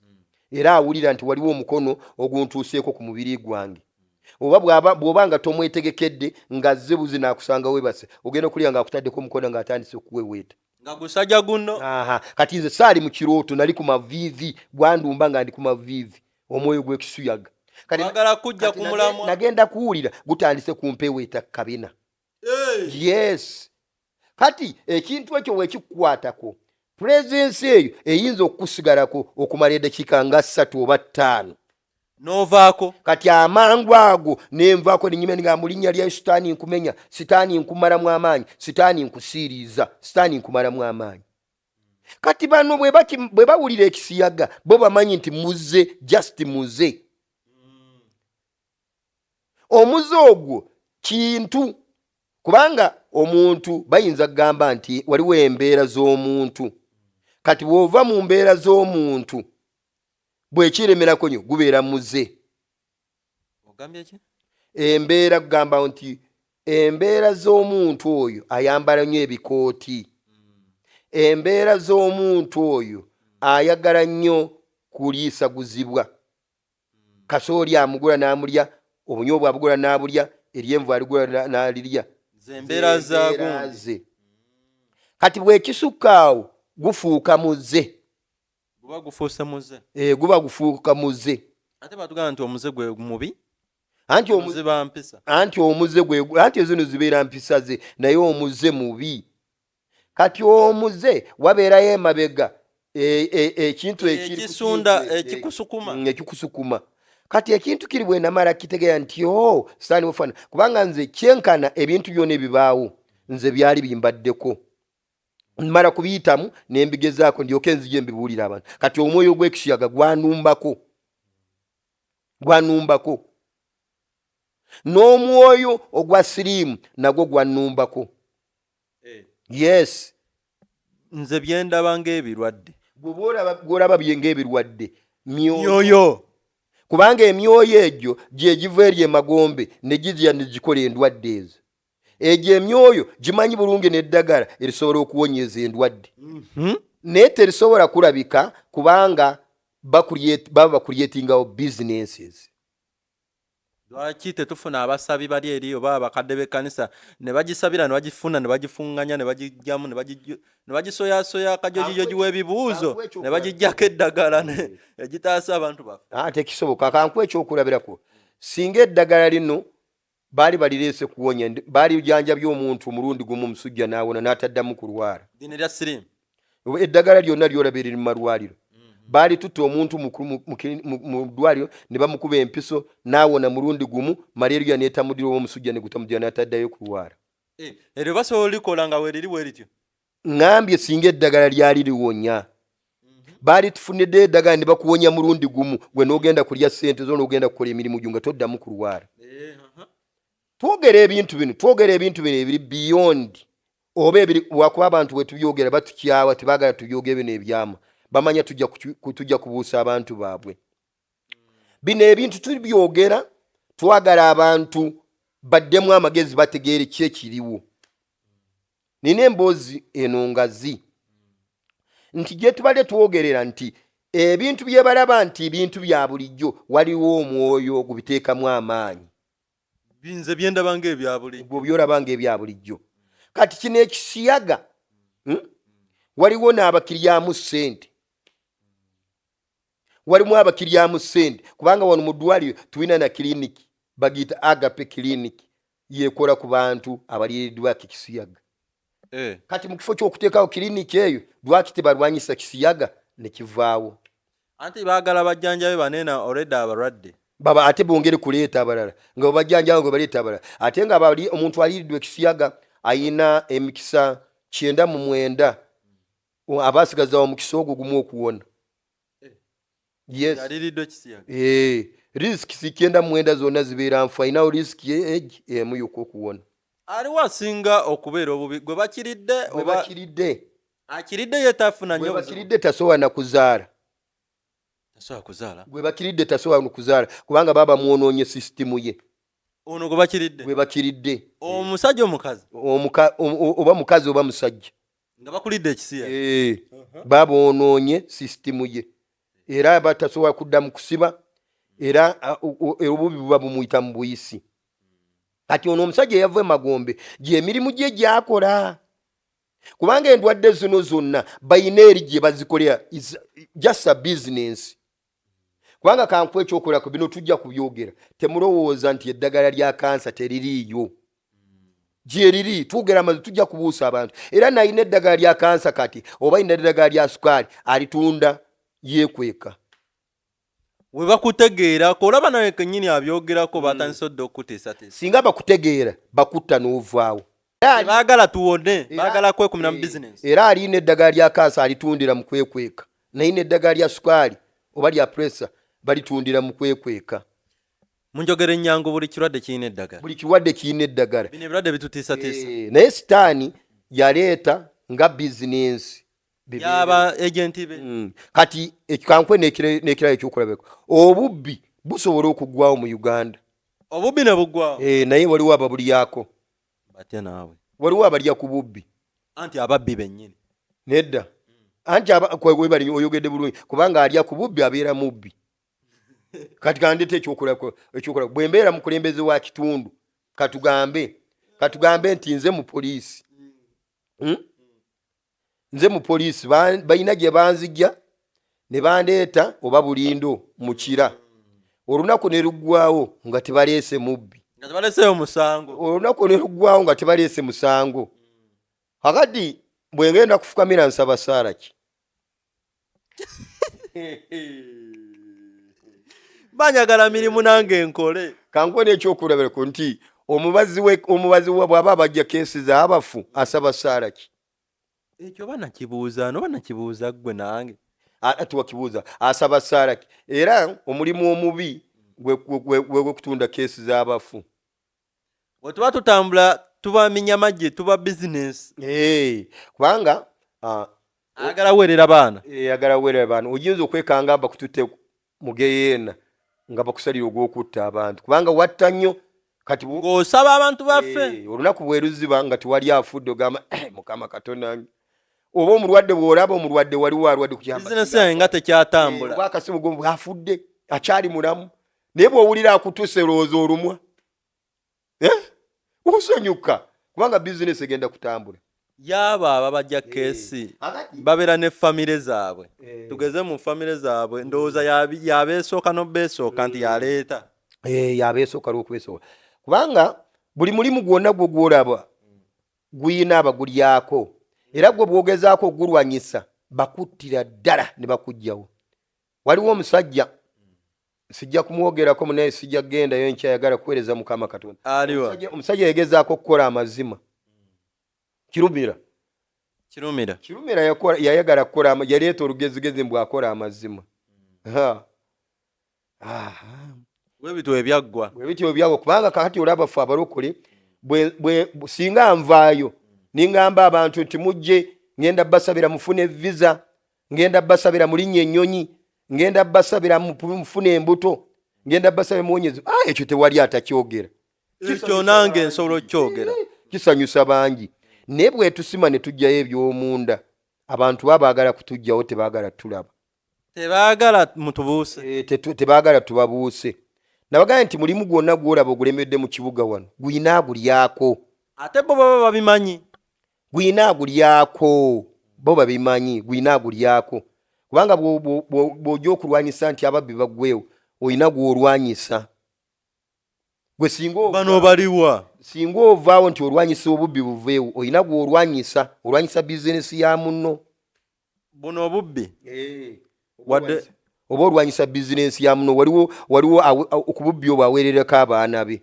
era awulira nti waliwo omukono oguntuuseeko ku mubiri gwange. Oba bw'oba nga tomwetegekedde ng'azze buzi n'akusanga weebase, ogenda okulya ng'akutaddeko omukono ng'atandise okuweweeta nga gusajja guno. Kati nze saali mu kirooto, nali ku maviivi, gwandumba nga ndi ku maviivi, omwoyo gw'ekisuyaga. Mwagala kujja kumulamwa. Nagenda kuwulira gutandise kumpeweeta kabina. Yes. Kati ekintu ekyo wekikukwatako, presence eyo eyinza okukusigalako okumala eddakiika nga 3 oba 5. Novaako. Kati amangu ago nenvaako nenyimya nga mu linnya lya Sitaani nkumenya, Sitaani nkumalamu amaanyi, Sitaani nkusiiriza, Sitaani nkumalamu amaanyi. Kati bano bwe bawulira ekisiyaga bo bamanyi nti muze, just muze. Omuze ogwo kintu, kubanga omuntu bayinza kugamba nti waliwo embeera z'omuntu. Kati bw'ova mu mbeera z'omuntu bwekiremerako nnyo gubeera muze. Ogambye ki? Embeera kugamba nti embeera z'omuntu oyo ayambala nnyo ebikooti, embeera z'omuntu oyo ayagala nnyo kuliisaguzibwa. Kasooli amugula n'amulya, obunyobwa abugula n'abulya, eryenvu aligula n'alirya. Zembeera zaagunze. Kati bwekisukkaawo gufuuka muze. Guba gufuuse muze. Guba gufuuka muze. Ate batugamba nti omuze gwe mubi. Anti omuze gwe, anti ezino zibeera mpisa ze, naye omuze mubi. Kati omuze wabeerayo emabega ekintu ekisunda ekikusukuma. Kati ekintu kiri bwe namala kitegeera nti Sitaani wefana, kubanga nze kyenkana ebintu byonna ebibaawo nze byali bimbaddeko. Mmala kubiyitamu nembigezaako ndyoke nzije mbibuulira abantu. Kati omwoyo gw'ekisiyaga gwanumbako. N'omwoyo ogwa siriimu nagwo gwanumbako. Yes. Nze byendaba ng'ebirwadde. Gw'olaba ng'ebirwadde myoyo. Kubanga emyoyo egyo gye giva eri Magombe ne gijja ne gikola endwadde ezo. Egyo emyoyo gimanyi bulungi n'eddagala erisobola okuwonyeza endwadde. Naye terisobola kulabika kubanga baba bakuliyetingawo businesses. lwaki tetufuna abasabi bali eri oba abakadde b'ekkanisa ne bagisabira ne bagifuna ne bagifunganya ne bagijjamu ne bagisoyasoya akajojijoji w'ebibuuzo ne bagijjako eddagala egitaasa abantu baffe. Tekisoboka. Kankuwa ekyokulabirako, singa eddagala lino baali balireese kuwonya, baali janjabye omuntu omulundi gumu omusujja n'awona n'ataddamu kulwala. Ddiini lya siriimu. Eddagala lyonna lyolaba eriri mu malwaliro. Baali tutta omuntu mu ddwaliro ne bamukuba empiso n'awona mulundi gumu, malaria n'etamudira omusujja ne gutamudira n'ataddayo kulwala. Eryo basobola olikola nga weeriri bwe lityo. Ngambye singa eddagala lyali liwonya. Baali tufunidde eddagala ne bakuwonya mulundi gumu, gwe n'ogenda kulya ssente zo n'ogenda kukola emirimu gyo nga toddamu kulwala. Twogera ebintu bino ebiri beyond oba ebiri wakuba abantu bwe tubyogera batukyawa tebaagala tubyogere bino ebyama. Bamanya tujja kubuusa abantu baabwe. Bino ebintu tubyogera twagala abantu baddemu amagezi bategeere ki ekiriwo. Nina emboozi eno ngazi nti gye tubadde twogerera nti ebintu bye balaba nti ebintu bya bulijjo waliwo omwoyo ogubiteekamu amaanyi. Binze byendaba ng'ebya bulijjo. Gwe byolaba ng'ebya bulijjo. Kati kino ekisiyaga waliwo n'abakiryamu ssente. Walimu abakiryamu ssente kubanga wano mu ddwaliro tulina na kiliniki bagiyita Agape Clinic yeekola ku bantu abaliiriddwako ekisiyaga. Kati mu kifo ky'okuteekawo kiliniki eyo lwaki tebalwanyisa kisiyaga ne kivaawo? Anti baagala bajjanjabe banena already abalwadde. Baba ate bongere kuleeta abalala nga babajjanjawo nga baleeta abalala. Ate nga omuntu aliiriddwa ekisiyaga ayina emikisa 99 abaasigazawo omukisa ogwo gumu okuwona. Yes. Aliiriddwa ekisiyaga. Risks 99 zonna zibeera nfu, ayinawo risiki emu yokka okuwona. Aliwo asinga okubeera obubi gwe bakiridde oba bakiridde. Akiridde ye tafuna nnyo. Gwe bakiridde tasobola na kuzaala. Tasobola kuzaala. Gwe bakiridde tasobola kuzaala kubanga baba mwonoonye sisitimu ye. Ono gwe bakiridde. Gwe bakiridde. Omusajja omukazi. Oba mukazi oba musajja. Nga bakulidde ekisiyaga. Baba onoonye sisitimu ye. Era batasobola kuddamu kusiba era obubi buba bumuyita mu buyisi. Kati ono omusajja yava emagombe gy'emirimu gye gy'akola. Kubanga endwadde zino zonna bayina eri gye bazikolera just a business. Kubanga kankuwa ekyokolako bino tujja kubyogera. Temulowooza nti eddagala lya kansa teririiyo. Gye riri twogera maze tujja kubuusa abantu. Era nayina eddagala lya kansa kati oba ina eddagala lya sukaali alitunda yeekweka. We bakutegeera olaba nawe kennyini abyogerako batandise odda okuteesateesa. Singa bakutegeera bakutta n'ovaawo. Baagala tuwone, baagala kwekumira mu bizinensi. Era alina eddagala lya kansa alitundira mu kwekweka. Nayina eddagala lya sukaali oba lya pressure balitundira mu kwekweka. Munjogera ennyango buli kirwadde kirina eddagala. Buli kirwadde kirina eddagala. Bino ebirwadde bitutiisatiisa. Naye sitaani yaleeta nga bizinensi. Yaba agenti be. Kati ekikankwwe n'ekirala ekyokulabeko. Obubbi busobola okuggwawo mu Uganda. Obubbi ne buggwawo. Naye waliwo ababulyako. Batya naawe. Waliwo abalya ku bubbi. Anti ababbi bennyini. Nedda. Anti kwebali oyogedde bulungi kubanga alya ku bubbi abeera mubbi. Kati kandete ekyokulabeko bwe mbeera mukulembeze wa kitundu katugambe nti nze mu poliisi. Nze mu poliisi bayina gye banzijja ne bandeeta oba bulindo mu kira. Olunaku ne luggwawo nga tebaleese mubbi. Nga tebaleeseyo musango. Olunaku ne luggwawo nga tebaleese musango. Kakati bwe ngenda kufukamira nsaba saala ki? Banyagala mirimu nange nkole. Kankwe n'ekyokulabirako nti omubazi wa bw'aba abajja keesi z'abafu asaba saala ki? Ekyo banakibuuza gwe nange. Tuwakibuuza asaba saala ki? Era omulimu omubi gwe kutunda keesi z'abafu. Bwe tuba tutambula tuba minyamagye tuba bizinesi. Kubanga agala werera baana. Agala werera baana. Oyinza okwekanga bakututte mu geyeena nga bakusalira ogw'okutta abantu. Kubanga watta nnyo kati ng'osaba abantu baffe. Olunaku bwe luziba nga tewali afudde ogamba Mukama Katonda. Oba omulwadde bw'olaba omulwadde waliwo alwadde ku kyamba. Bizinesi yange nga tekyatambula. Oba akasimu gwo afudde akyali mulamu. naye bw'owulira akutuse lowooza olumwa osanyuka kubanga bizinesi egenda kutambula. yaba ababajja keesi babeera ne famire zaabwe tugeze mu famire zaabwe ndowooza yabeesooka n'obeesooka nti yaleeta yabeesooka lw'okwesooka kubanga buli mulimu gwonna gwe gwolaba guyina abagulyako era gwe bwogezaako ogulwanyisa bakuttira ddala ne bakugjawo. Waliwo omusajja sijja kumwogerako munaye sijja kgendayo nkyayagala kuweereza Mukama Katonda. Omusajja yegezaako okukola amazima Kirumira yayagala kukola yaleeta olugezigezi mbw'akola amazima. Webityo ebyaggwa kubanga kakati olaba ffe abalokole singa nvaayo ningamba abantu nti mujje ngenda basabira mufune visa ngenda basabira mulinnya ennyonyi ngenda basabira mufune embuto ngenda basabira muwonyezi ekyo tewali atakyogera ekyo nange nsobola okyogera kisanyusa bangi naye bwe tusima ne tujjayo eby'omunda abantu babaagala kutujjawo tebaagala tulaba tebaagala mutubuuse tebaagala tubabuuse. Nabagamba nti mulimu gwonna gwolaba ogulemedde mu kibuga wano guyina agulyako ate bo baba babimanyi guyina agulyako bo babimanyi guyina agulyako kubanga bw'ojja okulwanyisa nti ababbi baggweewo oyina gw'olwanyisa gwe bano baliwa singa ovaawo nti olwanyisa obubbi buveewo oyina gw'olwanyisa olwanyisa bizinesi ya munno buno obubbi wadde oba olwanyisa bizinesi ya muno waliwo okububbi obwo aweererako abaana be.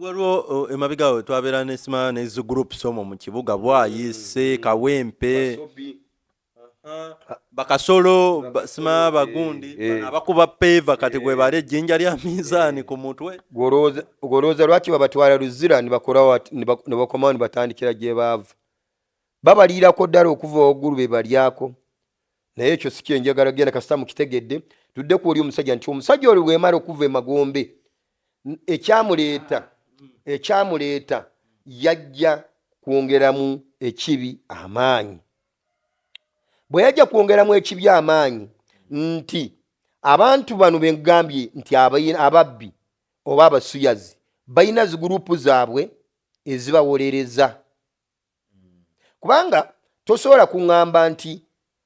Waliwo emabigawo twabeera nesima nezi groups omwo mu kibuga Bwayise Kawempe Bakasolo sima bagundi abakuba peva kati gwe bale ejjinja lya mizaani ku mutwe golooza lwaki babatwala Luzira ne bakoma ne batandikira gye baava babaliirako ddala okuva waggulu be balyako. Naye ekyo si kyenjagala genda kasita mukitegedde tudde ku oli omusajja nti omusajja oli bwemala okuva emagombe ekyamuleeta yajja kwongeramu ekibi amaanyi. Bwe yajja kwongeramu ekibi amaanyi nti abantu bano bengambye nti ababbi oba abasuyazi balina zigurupu zaabwe ezibawolereza kubanga tosobola kuŋŋamba nti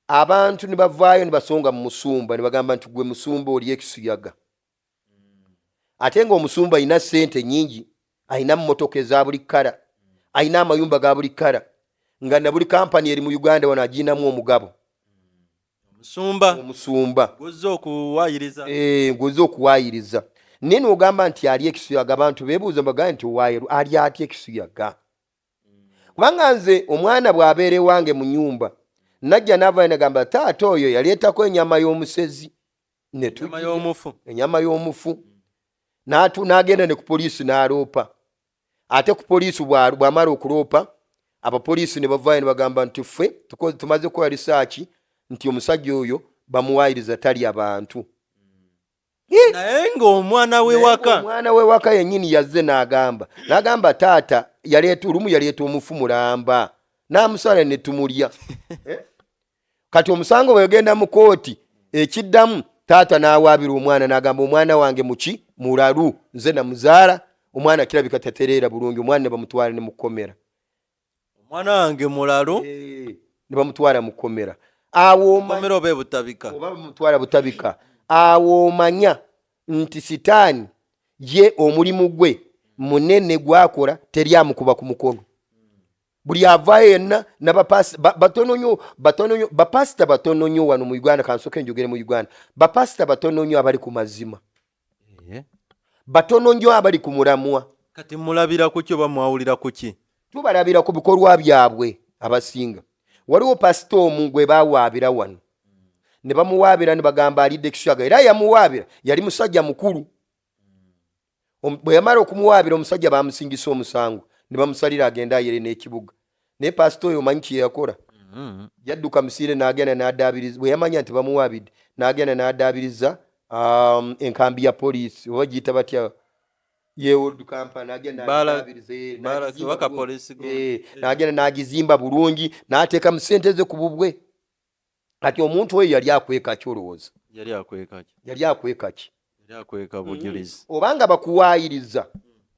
abantu ne bavaayo ne basonga mu musumba ne bagamba nti gwe musumba oli ekisuyaga ate ng'omusumba alina ssente nnyingi alina mmotoka eza buli kkala alina amayumba ga buli kkala nga na buli kampani eri mu Uganda wano aginamu omugabo omusumba gw'ozza okuwaayiriza naye n'ogamba nti ali ekisuyaga abantu beebuuza bagamba nti owaayiru ali atya ekisuyaga kubanga nze omwana bw'abeera ewange mu nnyumba najja n'avaayo nagamba taata oyo yaleetako ennyama y'omusezi ennyama y'omufu n'agenda ne ku poliisi n'aloopa ate ku poliisi bw'amala okuloopa abapoliisi ne bavaayo ne bagamba nti ffe tumaze kukola risaaki nti omusajja oyo bamuwaayiriza tali abantu naye ng'omwana w'ewaka yennyini yazze n'agamba taata olumu yaleeta omufu mulamba n'amusala ne tumulya kati omusango bwe yagenda mu kooti ekiddamu taata n'awaabira omwana n'agamba omwana wange muki mulalu nze namuzaala omwana kirabika tatereera bulungi omwana ne bamutwala ne mukomera omwana wange mulalu ne bamutwala mu kkomera oba bamutwala butabika awo omanya nti sitaani ye omulimu gwe munene gwakola teri amukuba ku mukono buli avaayo yenna bapasita batono nnyo wano mu Uganda kansooke njogere mu Uganda bapasita batono nnyo abali ku mazima batono nnyo abali ku mulamwa kati mulabira ku kyo bamwawulira ku ki tubalabira ku bikolwa byabwe abasinga waliwo pasita omu gwe baawaabira wano ne bamuwaabira ne bagamba alidde ekisuyaga era yamuwaabira yali musajja mukulu bwe yamala okumuwaabira omusajja bamusingisa omusango ne bamusalira agenda ayere n'ekibuga naye pasita oyo omanyi kye yakola yadduka musiire n'agenda n'addaabiriza bwe yamanya nti bamuwaabidde n'agenda n'addaabiriza enkambi ya poliisi oba giyita batya yewold company n'agenda n'agenda n'agizimba bulungi n'ateeka mu ssente ze ku bubwe kati omuntu oyo yali akweka ki olowooza yali akweka ki yakweka bujulizi obanga bakuwaayiriza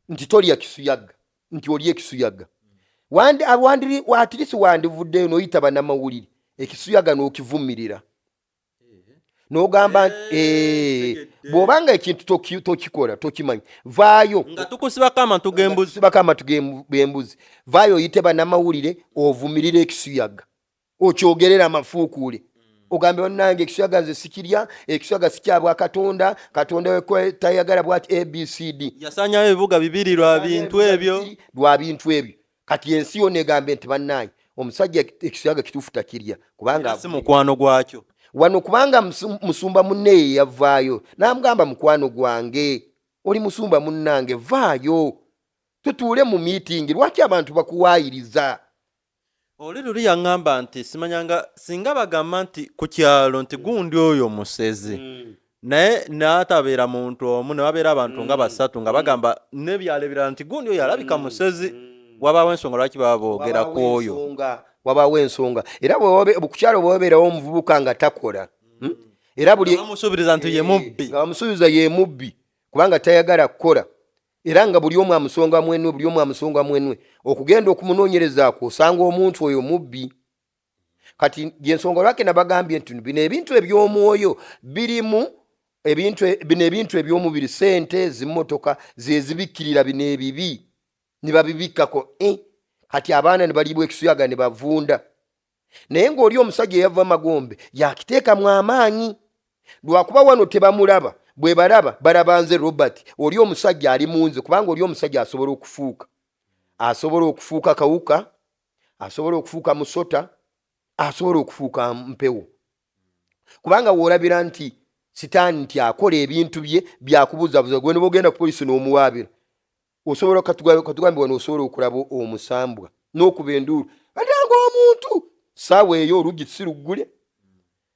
nti tolya kisuyaga nti olye ekisuyaga atilisi wandivuddeyo n'oyita bannamawulire ekisuyaga n'okivumirira n'ogamba bw'obanga ekintu tokikola tokimanyi vaayo nga tukusibako amatu gembuzi vaayo oyite bannamawulire ovumirire ekisuyaga okyogerera amafuukuule ogambe bannange ekisuyaga nze sikirya ekisuyaga sikyabwa katonda tayagala bwati abcd yasanyayo ebibuga bibiri lwa bintu ebyo kati ensi yonna egambe nti bannange omusajja ekisuyaga kituufu takirya kubanga si mukwano gwakyo wano kubanga musumba munne yavaayo namugamba mukwano gwange oli musumba munnange vaayo tutuule mu meeting lwaki abantu bakuwaayiriza oli luli yaŋŋamba nti simanyanga singa bagamba nti ku kyalo nti gundi oyo musezi naye n'atabeera muntu omu ne babeera abantu nga basatu nga bagamba n'ebyalo ebirala nti gundi oyo alabika musezi wabaawo ensonga lwaki baba boogera ku oyo wabaawo ensonga era ku kyalo bwewabeerawo omuvubuka nga takola era buli bamusubiriza nti ye mubbi nga bamusuubiza ye mubbi kubanga tayagala kukola era nga buli omu amusonga mwenwe okugenda okumunoonyerezaako osanga omuntu oyo mubbi kati gyensonga lwake nabagambye nti bino ebintu eby'omwoyo bino ebintu eby'omubiri sente zimmotoka zezibikkirira bino ebibi ne babibikkako kati abaana ne balibwa ekisuyaga ne bavunda naye ng'oli omusajja eyava magombe yakiteekamu amaanyi lwakuba wano tebamulaba bwe balaba nze Robert oli omusajja ali munze kubanga oli omusajja asobola okufuuka kawuka asobola okufuuka musota asobola okufuuka mpewo kubanga woolabira nti sitaani nti akola ebintu bye byakubuzabuza gwe nibogenda ku polisi n'omuwaabira osobola katugambe wano osobola okulaba omusambwa n'okuba enduulu atanga omuntu saawa eyo oluggi siruggule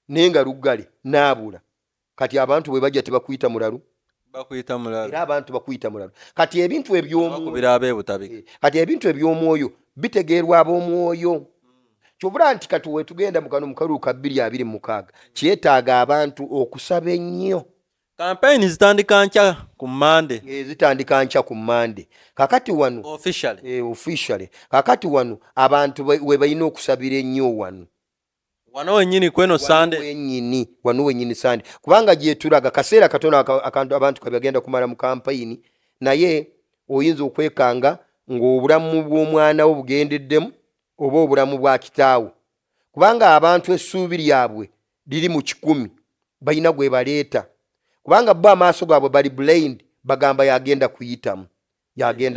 naye nga luggale naabula kati abantu bwe bajja tebakuyita mulalu era abantu bakuyita mulalu kati ebintu eby'omwoyo bitegeerwa ab'omwoyo kyobula nti kati wetugenda mu kano mu kalulu ka 2026 kyetaaga abantu okusaba ennyo campaign zitandika nkya ku Monday kakati wano officially kakati wano abantu we balina okusabira ennyo wano wennyini kweno wano wennyini Sunday kubanga gyetulaga kaseera katono abantu kabagenda kumala mu campaign naye oyinza okwekanga ng'obulamu bw'omwana wo bugendeddemu oba obulamu bwa kitaawo kubanga abantu essuubi lyabwe liri mu 100 balina gwe baleeta kubanga bo amaaso gaabwe bali blind bagamba yagenda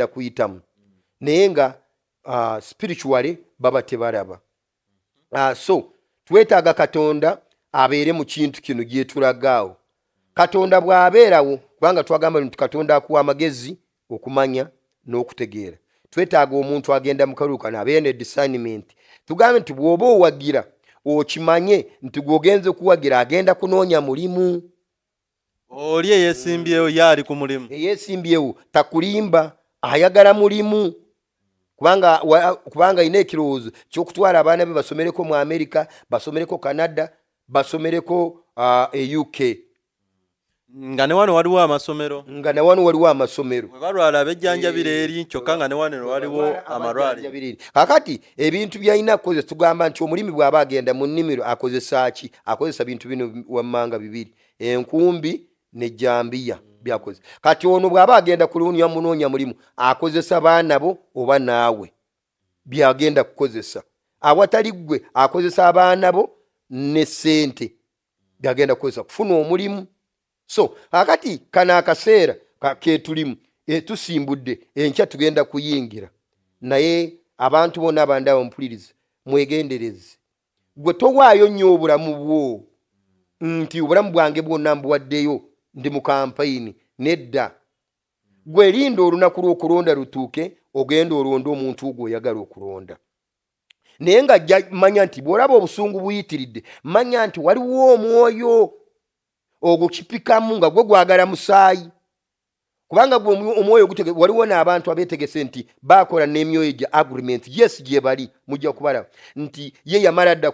kuyitamu naye nga spiritually baba tebalaba so twetaaga katonda abeere mu kintu kino gyetulagaawo katonda bw'abeerawo kubanga twagamba nti katonda akuwa amagezi okumanya n'okutegeera twetaaga omuntu agenda mu kalulu kano abeere ne discernment tugambe nti bw'oba owagira okimanye nti gwogenze kuwagira agenda kunoonya mulimu oli eyeesimbyewo yaali ku mulimu eyeesimbyewo takulimba ayagala mulimu kubanga ina ekirowoozo ky'okutwala abaana be basomereko mu America basomereko Canada basomereko UK nga ne wano waliwo amasomero bwe balwala bejjanjabira eri kyokka nga ne wano waliwo amalwaliro kakati ebintu byalina kukozesa tugamba nti omulimi bw'aba agenda mu nnimiro akozesa ki akozesa bintu bino wammanga bibiri enkumbi nejjambiya byakozesa kati ono bw'aba agenda kulunnya munoonya mulimu akozesa baana bo oba naawe byagenda kukozesa awatali gwe akozesa abaana bo ne ssente byagenda kukozesa kufuna omulimu so akati kana akaseera ketulimu tusimbudde enkya tugenda kuyingira naye abantu bonna abanda bampuliriza mwegendereze gwe towaayo nnyo obulamu bwo nti obulamu bwange bwonna mbuwaddeyo ndi mu kampayini nedda gwe linda olunaku lw'okulonda lutuuke ogenda olonda omuntu gwe oyagala okulonda naye nga manya nti bw'olaba obusungu buyitiridde manya nti waliwo omwoyo ogukipikamu nga gwe gwagala musaayi kubanga gwe omwoyo waliwo n'abantu abeetegese nti bakola n'emyoyo gya agreement yes gye bali mujja kubalaba nti ye yamala dda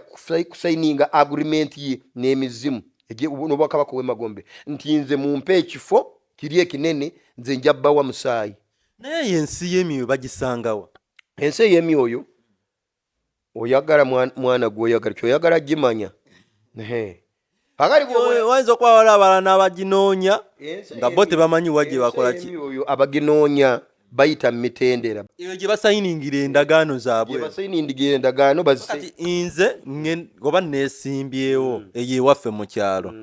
kusayininga agreement ye n'emizimu n'obwakabaka w'e Magombe nti nze mumpe ekifo kiri ekinene nze nja bbawa musaayi. naye ensi y'emyoyo bagisangawa? Ensi ey'emyoyo oyagala mwana gw'oyagala kyoyagala gimanya. wayinza okuba wali abalala n'abaginoonya nga bo tebamanyi wa gye bakola ki. Emyoyo abaginoonya bayita mitendera eyo gye basayiningira endagaano zaabwe. basayinindigira endagaano kati nze oba neesimbyewo eyo ewaffe mu kyalo.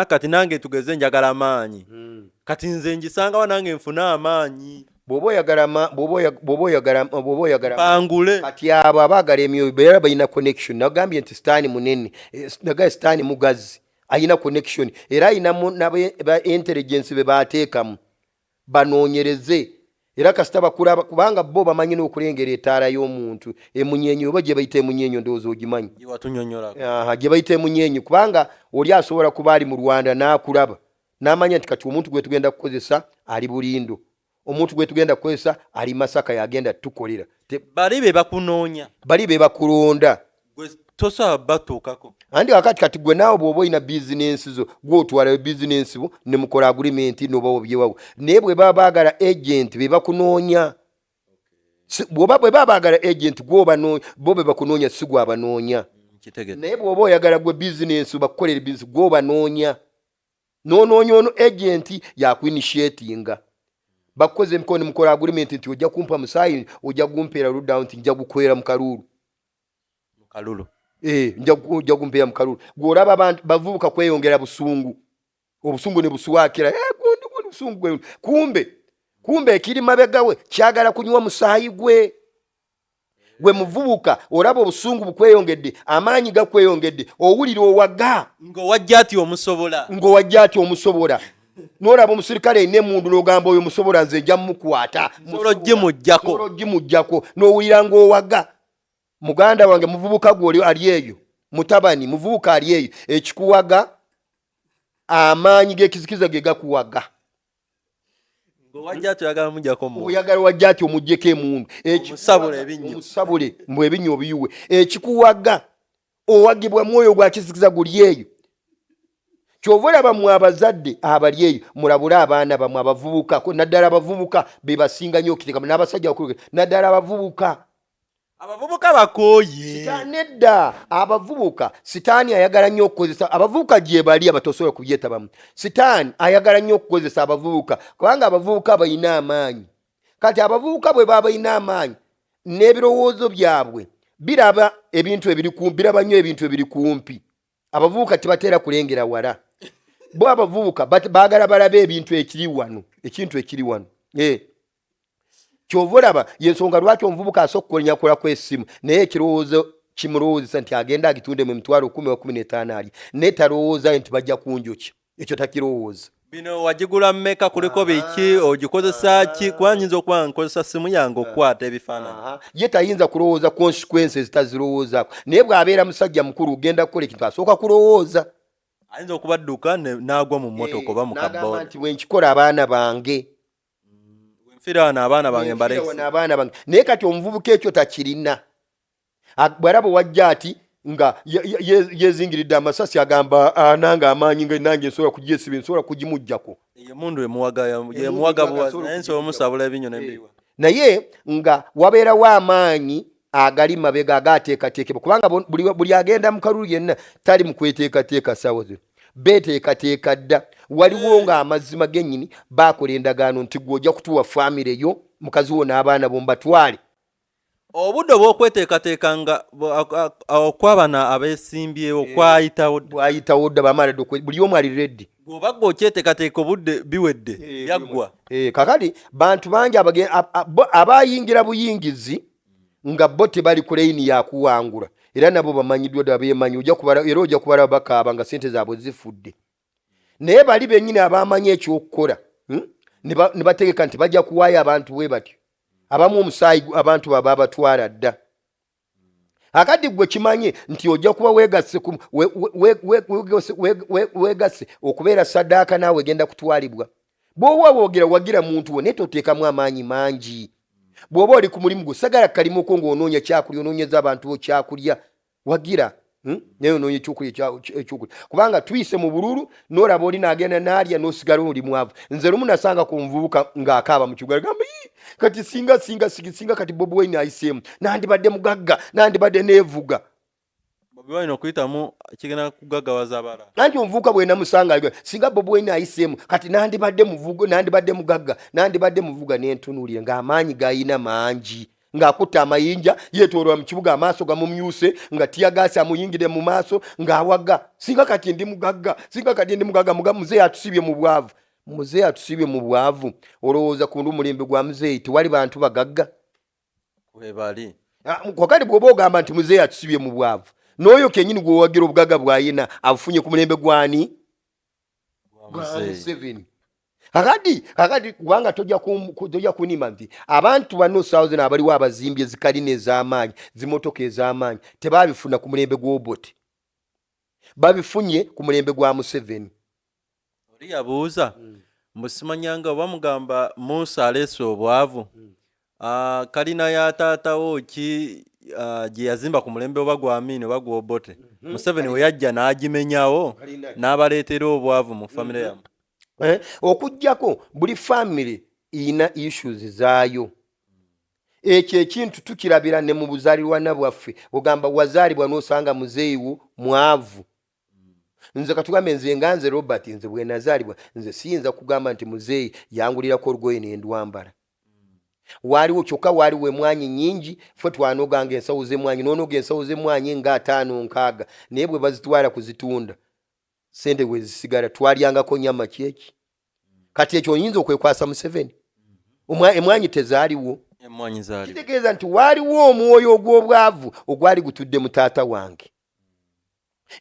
Kati nange tugeze njagala maanyi. Kati nze ngisangawo nange nfuna amaanyi. bw'oba oyagala pangule. kati abo abaagala emyoyo beera balina connection. nagambye nti sitaani munene, nagambye sitaani mugazi alina connection era ayinamu ba intelligence be baateekamu banoonyereze era kasita bakulaba kubanga bo bamanyi n'okulengera ettaala y'omuntu emunyenyo oba gye bayita emunyenyo ndowooza ogimanyi gye bayita emunyenyo kubanga oli asobola kuba ali mu Rwanda n'akulaba n'amanya nti kati omuntu gwe tugenda kukozesa ali Bulindo, omuntu gwe tugenda kukozesa ali Masaka yagenda tukolera. Bali be bakunoonya, bali be bakulonda, gwe tosa batuukako. Andi kati gwe naawe bw'oba olina bizinensi zo gw'otwala bizinensi bo ne mukola agreement n'oba obyewawo naye bwe baba baagala agent be bakunoonya. Bwe baba baagala agent bo be bakunoonya si gwe abanoonya. Naye bw'oba oyagala gwe bizinensi bakukolera bizinensi gw'obanoonya. N'onoonya ono agent yakuinitiatinga. Bakoze emikono mukola agreement nti ojja kumpa musaayi ojja gumpeera ludda nti njja gukwera mu kalulu. Njja gumpeera mu kalulu. Gw'olaba abantu bavubuka kweyongera busungu. Obusungu ne buswakira. Gundi busungu gwe. Kumbe ekiri mabegawe kyagala kunywa musaayi gwe. Gwe muvubuka olaba obusungu bukweyongedde, amaanyi gakweyongedde, owulira owaga. Ng'owajja ati omusobola. N'olaba omusirikale n'emundu n'ogamba oyo musobola nze nja mukwata. Musolo gimujjako. N'owulira ng'owaga. Muganda wange muvubuka gwe ali eyo. Mutabani muvubuka ali eyo. Ekikuwaga amaanyi g'ekizikiza ge gakuwaga. Oyagala wajja ati omuggyeko emundu. Omusabule mbwe ebinyo obiyiwe. Ekikuwaga owagibwa mwoyo gwa kizikiza guli eyo. Kyova olaba mu abazadde abali eyo mulabula abaana bamwe abavubuka naddala abavubuka be basinga nnyo okiteekamu n'abasajja bakulu naddala abavubuka bakooye. Nedda abavubuka sitaani ayagala nnyo okukozesa abavubuka gye bali abatosobola kubyetabamu. Sitaani ayagala nnyo okukozesa abavubuka kubanga abavubuka balina amaanyi. Kati abavubuka bwe baba balina amaanyi n'ebirowoozo byabwe biraba nnyo ebintu ebiri kumpi. Abavubuka tebateera kulengera wala. Bo abavubuka baagala balabe ekintu ekiri wano. Kyova olaba y'ensonga lwaki omuvubuka asooka kola kw'essimu naye ekirowoozo kimulowoozesa nti agenda agitunde mu mitwalo 10-15 ali naye talowooza nti bajja kunjokya. Ekyo takirowooza. Bino wagigula mmeka kuliko biki ogikozesa ki? Kwanyinza okuba nkozesa simu yange okukwata ebifaananyi. Ye tayinza kulowooza consequences tazirowoozaako. Naye bw'abeera musajja mukulu ugenda kukola ekintu asooka kulowooza. Ayinza okubadduka n'agwa mu mmotoka oba mu kabooda. N'agamba nti bwenkikola abaana bange. Abaana bange mbalese. Naye kati omuvubuka ekyo takirina. Bw'alaba wajja ati nga yezingiridde amasasi agamba nange amaanyi nga nange nsobola kugyesiba nsobola kugimujjako. Emundu emuwaga buwazi naye nsobola omusabula ebinyo n'embiwa. Naye nga wabeerawo amaanyi agali mabega agaateekateekebwa kubanga buli agenda mu kalulu yenna tali mu kweteekateeka ssaawa zino. Beeteekateeka dda. Waliwo nga amazima gennyini baakola endagaano nti gw'ojja kutuwa famire yo mukazi wo n'abaana bo mbatwale. Obudde bw'okweteekateeka nga okw'abana abeesimbyewo bwayitawo dda bamala buli omu ali reddi. Bw'oba gwe okyeteekateeka obudde biwedde byaggwa. Kakati bantu bangi abayingira buyingizi nga bo tebali ku layini yakuwangula era nabo bamanyiddwa dda beemanyi era ojja kubalaba bakaaba nga ssente zaabwe zifudde. Naye bali bennyini abamanyi ekyokukola ne bategeka nti bajja kuwaayo abantu bwe batyo. Abamu omusaayi abantu baba abatwala dda. Akati gwe kimanye nti ojja kuba weegasse okubeera saddaaka naawe egenda kutwalibwa. Bw'oba wagira muntu wo naye toteekamu amaanyi mangi. Bw'oba oli ku mulimu gwo sagala kalimu ko ng'onoonya kyakulya onoonyeza abantu bo kyakulya wagira neyo no ekyokuli kubanga tuyise mu bululu n'olaba oli n'agenda n'alya n'osigala oli mwavu. Nze lumu nasanga ku nvubuka ng'akaaba mu kibuga gamba kati singa kati Bobi Wine ayiseemu nandibadde mugagga nandibadde neevuga. Bobi Wine okuyitamu kigenda kugaggawaza abala. Nanti omuvubuka bwe namusanga singa Bobi Wine ayiseemu kati nandibadde mugagga nandibadde muvuga n'entunuulire ng'amaanyi gayina mangi. Ng'akutta amayinja yeetoolwa mu kibuga amaaso gamumyuse nga tiyagaasi amuyingire mu maaso ng'awaga. Singa kati ndi mugagga muzeeyi atusibye mu bwavu. Olowooza ku mulembe gwa muzeeyi tewali bantu bagagga? Webali. Kakati bw'oba ogamba nti muzeeyi atusibye mu bwavu n'oyo kennyini gwewagira obugagga bw'ayina abufunye ku mulembe gwani? Museveni. Kakati kubanga tojja kunima nti abantu ba North Southern abaliwo abazimbye zikalina ez'amaanyi zimotoka ez'amaanyi tebabifuna ku mulembe gw'Obote, babifunye ku mulembe gwa Museveni. Oli yabuuza musimanyanga oba mugamba Musa aleese obwavu kalina ya taatawo ki gye yazimba ku mulembe oba gwa Amini oba gw'Obote. Museveni we yajja n'agimenyawo n'abaleetera obwavu mu famire yamu. Okujjako buli family ina issues zaayo. Ekyo ekintu tukirabira ne mu buzaalirwana bwaffe. Ogamba wazaalibwa n'osanga muzeeyi mwavu. Nze katugambe nze nganze Robert nze bwe nazaalibwa nze siyinza kugamba nti muzeeyi yangulirako olugoye n'endwambala. Waliwo kyokka waliwo emwanyi nyingi ffe twanoganga ensawo z'emwanyi n'onoga ensawo z'emwanyi nga 5-6 naye bwe bazitwala kuzitunda sente we zisigala twalyangako nyama kyeki. Kati ekyo oyinza okwekwasa Museveni? Emwanyi tezaaliwo. Kitegeeza nti waliwo omwoyo ogw'obwavu ogwali gutudde mu taata wange.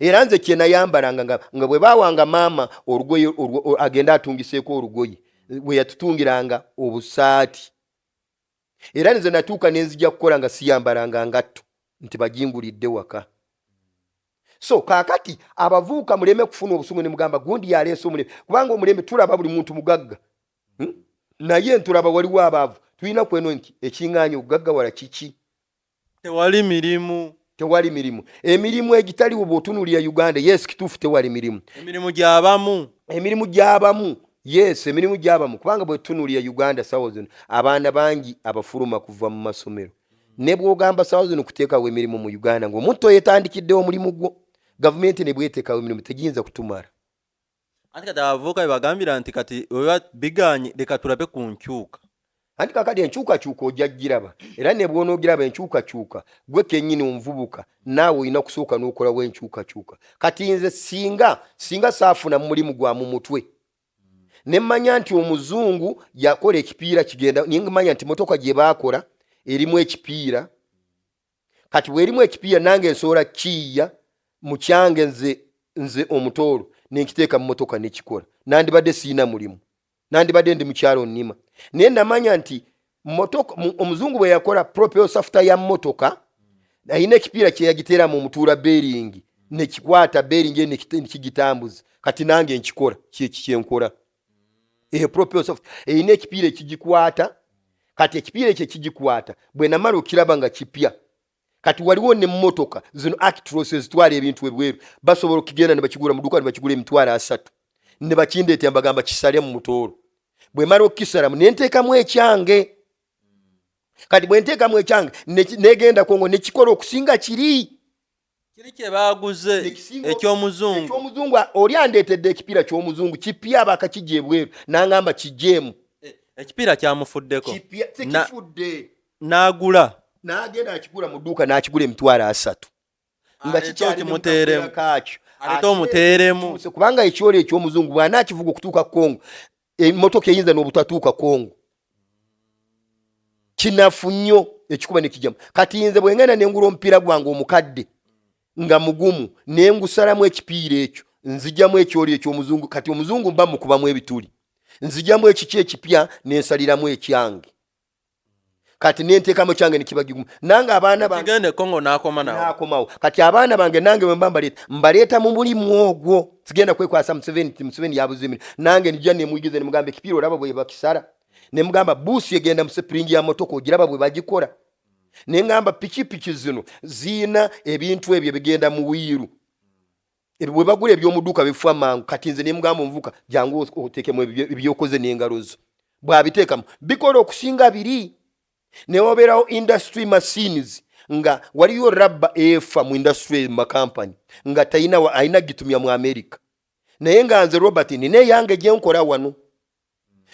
Era nze kye nayambalanga nga bwe baawanga maama olugoye agenda atungiseeko olugoye bwe yatutungiranga obusaati. Era nze natuuka nenzija kukola nga siyambalanga ngatto nti bajingulidde waka. So kakati abavuuka muleme kufuna obusungu ne mugamba gundi yaleese omulembe kubanga omulembe tulaba buli muntu mugagga. Naye ntulaba waliwo abaavu tulina kweno nti ekiŋŋaanya obugagga wala kiki? Tewali mirimu. Emirimu egitaliwo bw'otunuulira Uganda yes kituufu tewali mirimu. Emirimu gy'abamu yes emirimu gy'abamu kubanga bwe tunuulira Uganda sawa zino abaana bangi abafuluma kuva mu masomero. Ne bw'ogamba sawa zino kuteekawo emirimu mu Uganda ng'omuntu yetandikiddewo omulimu gwo gavumenti ne bweteekawo emirimu tegiyinza kutumala. Anti kati abavubuka bagambira nti kati oba biganye leka tulabe ku nkyuka. Anti kakati enkyukakyuka ojja giraba era ne bw'onoogiraba enkyukakyuka gwe kennyini omuvubuka naawe olina kusooka n'okolawo enkyukakyuka. Kati nze singa saafuna mu mulimu gwa mu mutwe ne mmanya nti omuzungu yakola ekipiira kigenda naye mmanya nti motoka gye baakola erimu ekipiira. Kati bw'erimu ekipiira nange nsobola kiiya mu kyange nze omutoolo nenkiteeka mu motoka nekikola. Nandibadde siina mulimu, nandibadde ndi mukyalo nnima. Naye namanya nti omuzungu bwe yakola propel safta ya motoka ayina ekipiira kye yagiteera mu mutuula beeringi nekikwata beeringi nekigitambuza. Kati nange nkikola kyenkola. Propel safta eyina ekipiira ekigikwata. Kati ekipiira ekyo kigikwata bwe namala okiraba nga kipya. Kati waliwo ne mmotoka zino Actros ezitwala ebintu ebweru basobola okigenda ne bakigula mu dduuka ne bakigula emitwalo 3 ne bakindeeta mbagamba kisale mu mutoolo. Bwe mala okisalamu ne nteekamu ekyange. Kati bwe nteekamu ekyange negenda Kongo ne kikola okusinga kiri kye baaguze eky'omuzungu. Eky'omuzungu oli andeetedde ekipiira ky'omuzungu kipya bakakijja ebweru n'angamba kijjeemu. Ekipiira kyamufuddeko tekifudde n'agula n'agenda akigula mu dduuka n'akigula emitwalo 3 nga kikyalimuteeremu ate omuteeremu kubanga ekyole eky'omuzungu bw'anaakivuga okutuuka Kongo emmotoka eyinza n'obutatuuka Kongo kinafu nnyo ekikuba ne kijjamu. Kati nze bwe ngenda ne ngula omupiira gwange omukadde nga mugumu ne ngusalamu ekipiira ekyo nzijjamu ekyole eky'omuzungu. Kati omuzungu mba mukubamu ebituli nzijjamu ekiki ekipya nensaliramu ekyange. Kati nenteekamu kyange ne kiba kigumu. Nange abaana bange kigende Kongo n'akomawo. Kati abaana bange nange bwe mbaleeta mu mulimu ogwo sigenda kwekwasa Museveni yabuze emirimu. Nange nijja ne muyigize ne mugamba ekipiira olaba bwe bakisala ne mugamba buusi egenda mu sepiringi ya motoka ogiraba bwe bagikola. nengamba pikipiki zino ziina ebintu ebyo bigenda mu wiiru bwe bagula ebyomuduuka bifa mangu kati nze nemugamba omuvuka jangu oteekemu ebyokoze n'engalo zo bw'abiteekamu bikola okusinga biri ne wabeerawo industry machines nga waliyo rabba efa mu industry makampani nga ayina gitumya mu America naye nga nze Robert nina eyange gye nkola wano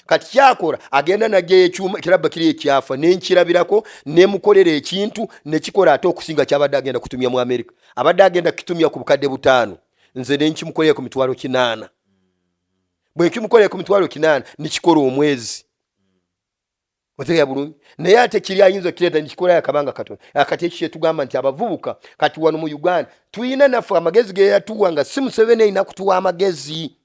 kati kyakora agenda najja ekyuma kirabba kiri ekyafa nenkirabirako nemukolera ekintu nekikola ate okusinga kyabadde agenda kutumya mu America abadde agenda kitumya ku bukadde 5 nze nenkimukolera ku mitwalo 8 bwe nkimukolera ku mitwalo 8 nikikola omwezi otegeera bulungi naye ate kiri ayinza kireta nikikola yakabanga Katonda akati ekyo tugamba nti abavubuka kati wano mu Uganda tuyina nafu amagezi ge yatuwa nga si Museveni ina kutuwa amagezi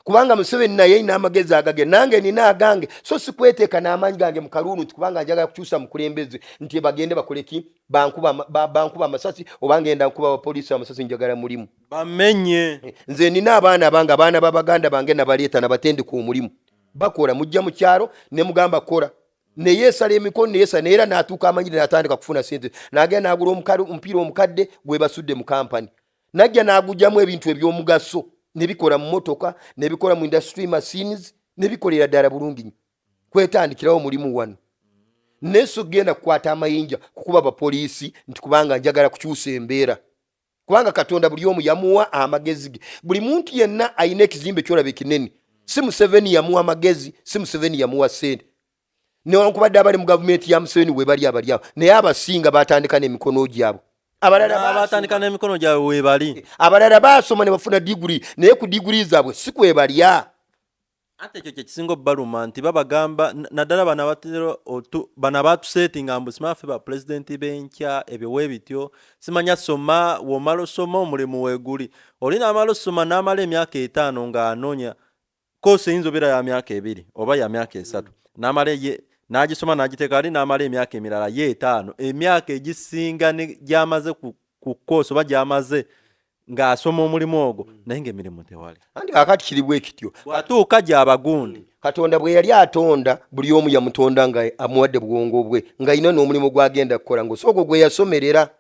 kubanga Museveni naye ina amagezi agage nange nina agange so sikweteeka n'amaanyi gange mu kalulu nti kubanga njagala kukyusa mukulembeze nti bagende bakoleki bankuba amasasi oba ngenda nkuba abapoliisi amasasi njagala mulimu bamenye nze nina abaana bange abaana b'abaganda bange nabaleeta nabatendeka omulimu bakola mujja mu kyalo ne mugamba kola ne yesala emikono yesa neera n'atuuka amanyire n'atandika kufuna sente n'agenda n'agula omupiira omukadde gwe basudde mu kampani najja n'agujjamu ebintu eby'omugaso ne bikola mu motoka ne bikola mu industry machines ne bikolera ddala bulungi kwetandikirawo mulimu wano neso genda kukwata amayinja kukuba abapoliisi nti kubanga njagala kukyusa embeera kubanga Katonda buli omu yamuwa amagezi ge buli muntu yenna ayina ekizimbe kyolaba ekinene si Museveni yamuwa amagezi si Museveni yamuwa sente newankubadde abali mu gavumenti ya Museveni we bali abalyawo naye abasinga batandika n'emikono gyabwe abalala batandika n'emikono gyabwe we bali abalala basoma ne bafuna diguri naye ku diguri zaabwe si kwe balya ate ekyo kyekisinga obbaluma nti babagamba naddala bana batusetinga mbu simaffe ba pulezidenti b'enkya ebyo weebityo simanya soma womala osoma omulimu weeguli olina amala osoma n'amala emyaka 5 ng'anoonya koose eyinza obeera ya myaka 2 oba ya myaka 3 n'amala n'agisoma n'agiteeka ali n'amala emyaka emirala ye 5 emyaka egisinga gyamaze ku koose oba gyamaze ng'asoma omulimu ogwo naye ng'emirimu tewali andi akati kiri bwe kityo bw'atuuka gy'abagundi Katonda bwe yali atonda buli omu yamutonda nga amuwadde bwongo bwe nga ina n'omulimu gwagenda kukola ng'osoogo gwe yasomerera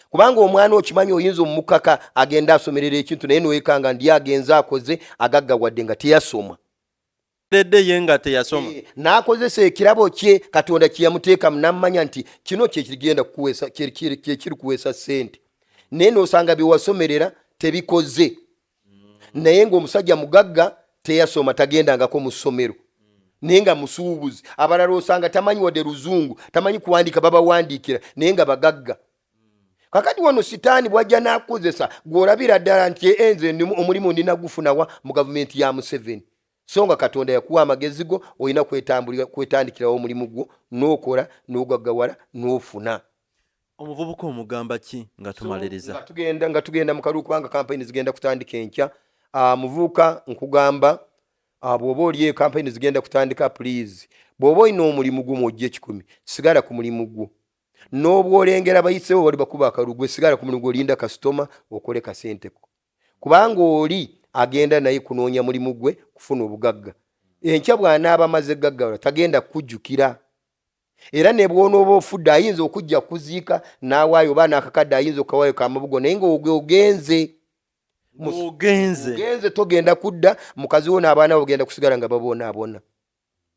kubanga omwana okimanyi oyinza omukaka agenda asomerera ekintu naye noyekanga ndi agenza akoze agaggawadde nga teyasoma dedde ye nga teyasoma n'akozesa ekirabo kye Katonda kye yamuteeka n'amanya nti kino kye kirigenda kukuweesa kiri kuweesa ssente naye n'osanga byewasomerera tebikoze naye ng'omusajja mugagga teyasoma tagendangako mu ssomero naye nga musuubuzi abalala osanga tamanyi wadde luzungu tamanyi kuwandiika babawandiikira naye nga bagagga kakati wano sitaani bwajja n'akozesa gw'olabira ddala nti enze omulimu ndina gufunawa mu gavumenti ya Museveni so nga Katonda yakuwa amagezi go olina kwetandikirawo omulimu gwo n'okola n'ogaggawala n'ofuna omuvubuka omugamba ki nga tumaliriza nga tugenda mu kalulu kubanga kampeyini zigenda kutandika enkya muvubuka nkugamba bw'oba oli kampeyini zigenda kutandika please bw'oba olina omulimu gwo mwojja 10 sigala ku mulimu gwo n'obwa olengera bayisewo bali bakuba akalulu gwe sigala ku mulimu gwo olinda kasitoma okole kasenteko kubanga oli agenda naye kunoonya mulimu gwe kufuna obugagga enkya bw'anaaba amaze gaggawala tagenda kukujjukira era ne bw'onooba ofudde ayinza okujja kuziika n'awaayo oba n'akakadde ayinza okawaayo kamabugo naye ng'ogenze togenda kudda mukazi wo n'abaana bo ogenda kusigala nga babonaabona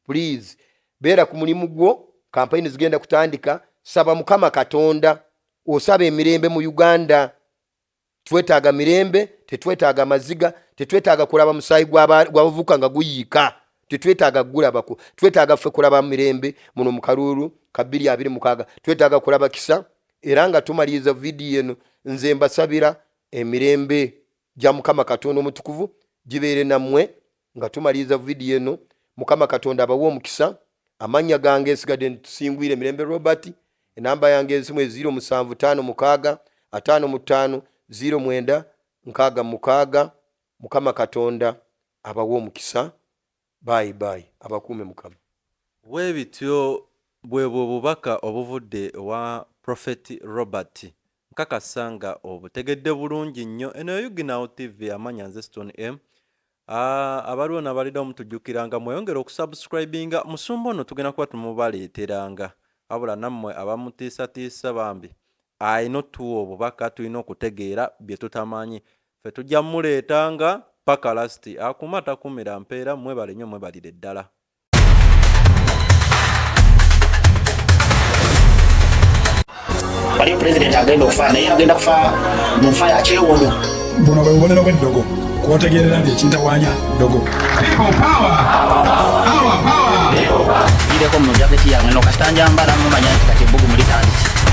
please beera ku mulimu gwo kampeyini zigenda kutandika saba Mukama Katonda osaba emirembe mu Uganda twetaaga mirembe tetwetaaga maziga tetwetaaga kulaba musaayi gw'abavuka nga guyiika tetwetaaga gulabako twetaaga ffe kulaba mirembe muno mu kalulu ka 2026 twetaaga kulaba kisa era nga tumaliriza vidiyo eno nze mbasabira emirembe gya Mukama Katonda omutukuvu gibeere nammwe nga tumaliriza vidiyo eno Mukama Katonda abawe omukisa amannya gange nsigadde tusingwire Mirembe Robert enamba yange ensimu 0756 55 09 66 Mukama Katonda abawe omukisa bye abakuume Mukama weebityo bwebwo obubaka obuvudde wa Prophet Robert nkakasa nga obutegedde bulungi nnyo eno Yuginawo TV amanya nze Stone M abaliwo n'abalida omutujjukiranga mweyongera okusubscribinga musumba ono tugenda kuba tumubaleeteranga wabula nammwe abamutiisatiisa bambi ayina otuwa obubaka tulina okutegeera bye tutamanyi ffe tujja muleetanga paka lasti akuma takumira mpeera mwebale nnyo mwebalire ddala. waliyo pulezidenti agenda okufa naye agenda kufa mu nfa ya kyewuunyo. buno bwe bubonero bw'eddogo kwotegeerera nti ekintawanya ddogo. Ireko mu jaketi yange no kasitanja mbala mumanya nti kati ebbugumu litandise.